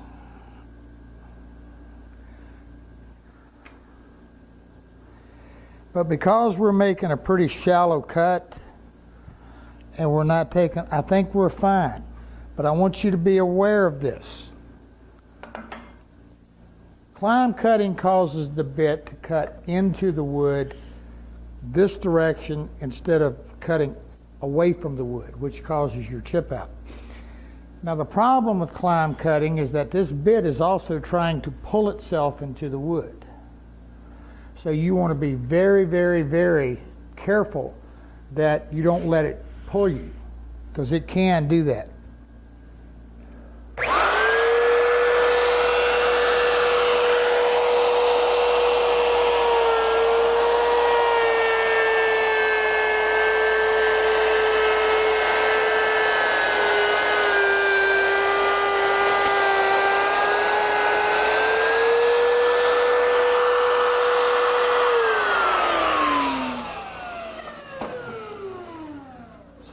But because we're making a pretty shallow cut and we're not taking, I think we're fine. But I want you to be aware of this. Climb cutting causes the bit to cut into the wood this direction instead of cutting away from the wood, which causes your chip out. Now the problem with climb cutting is that this bit is also trying to pull itself into the wood. So you want to be very, very, very careful that you don't let it pull you, because it can do that.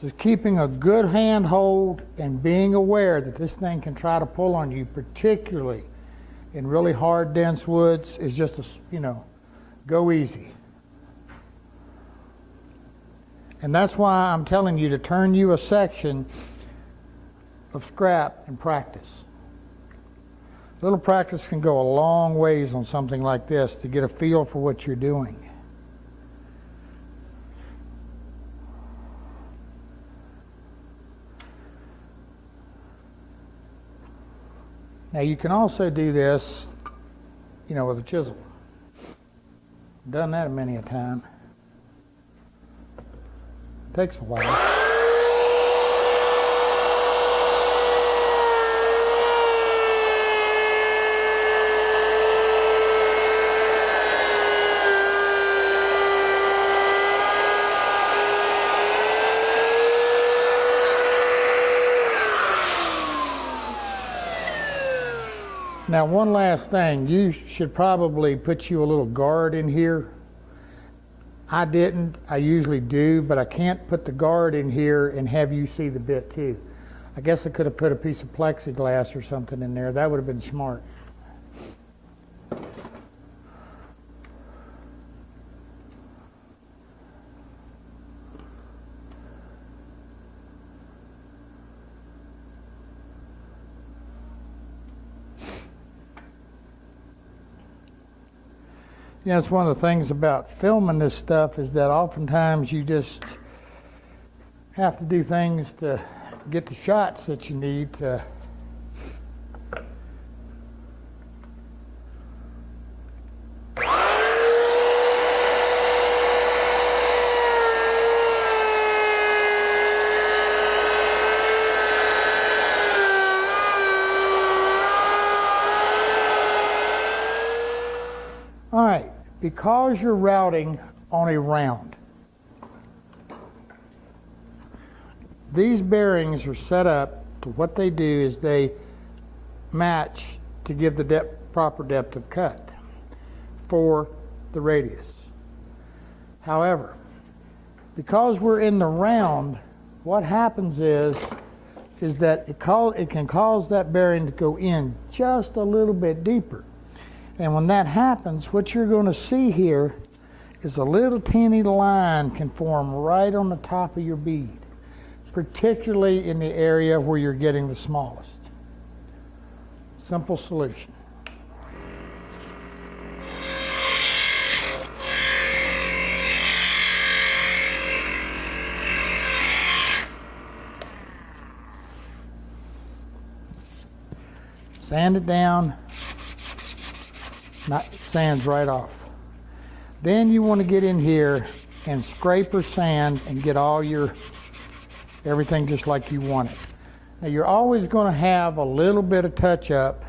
So keeping a good handhold and being aware that this thing can try to pull on you, particularly in really hard, dense woods, is just, go easy. And that's why I'm telling you to turn you a section of scrap and practice. A little practice can go a long ways on something like this to get a feel for what you're doing. Now you can also do this, with a chisel. Done that many a time. Takes a while. Now one last thing, you should probably put you a little guard in here. I didn't, I usually do, but I can't put the guard in here and have you see the bit too. I guess I could have put a piece of plexiglass or something in there. That would have been smart. Yeah, it's one of the things about filming this stuff is that oftentimes you just have to do things to get the shots that you need to. All right. Because you're routing on a round, these bearings are set up to what they do is they match to give the proper depth of cut for the radius. However, because we're in the round, what happens is that it can cause that bearing to go in just a little bit deeper. And when that happens, what you're going to see here is a little teeny line can form right on the top of your bead, particularly in the area where you're getting the smallest. Simple solution. Sand it down, sands right off. Then you want to get in here and scrape or sand and get all your everything just like you want it. Now you're always going to have a little bit of touch up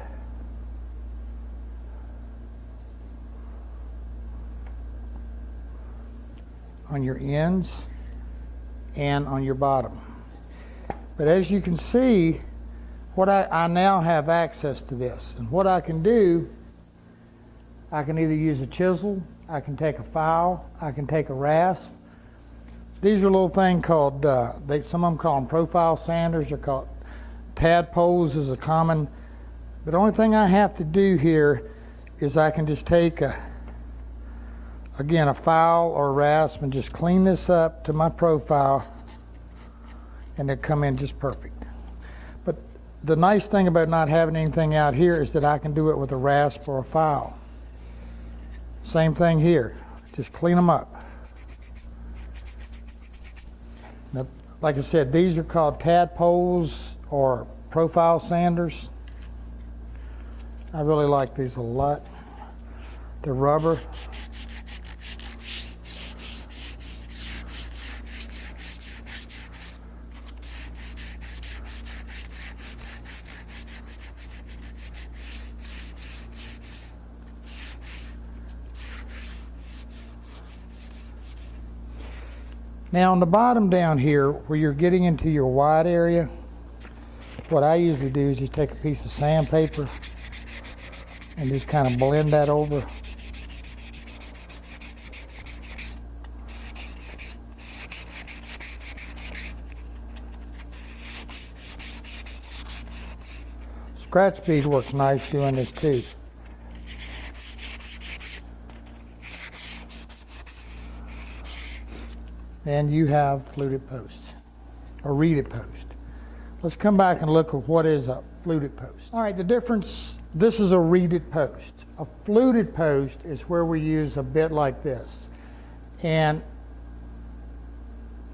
on your ends and on your bottom. But as you can see, what I now have access to this, and what I can do, I can either use a chisel, I can take a file, I can take a rasp. These are a little thing called, some of them call them profile sanders, they're called tadpoles is a common. But the only thing I have to do here is I can just take again a file or a rasp and just clean this up to my profile, and it'll come in just perfect. But the nice thing about not having anything out here is that I can do it with a rasp or a file. Same thing here, just clean them up. Now, like I said, these are called tadpoles or profile sanders. I really like these a lot. They're rubber. Now on the bottom down here, where you're getting into your wide area, what I usually do is just take a piece of sandpaper and just kind of blend that over. Scratch bead works nice doing this too. And you have fluted post or reeded post. Let's come back and look at what is a fluted post. All right, the difference, this is a reeded post. A fluted post is where we use a bit like this. And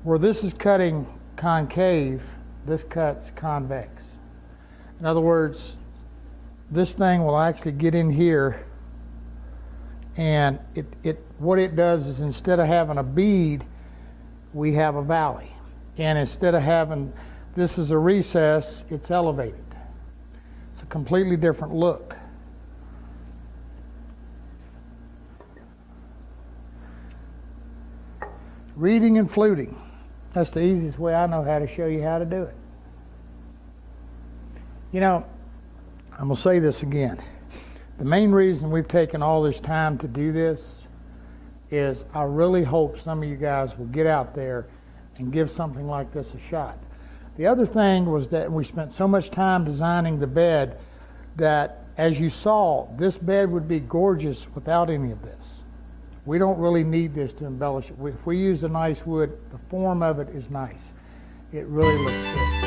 where this is cutting concave, this cuts convex. In other words, this thing will actually get in here, and what it does is, instead of having a bead, we have a valley. And instead of having this as a recess, it's elevated. It's a completely different look. Reeding and fluting. That's the easiest way I know how to show you how to do it. You know, I'm going to say this again. The main reason we've taken all this time to do this is I really hope some of you guys will get out there and give something like this a shot. The other thing was that we spent so much time designing the bed that, as you saw, this bed would be gorgeous without any of this. We don't really need this to embellish it. If we use a nice wood, the form of it is nice. It really looks good.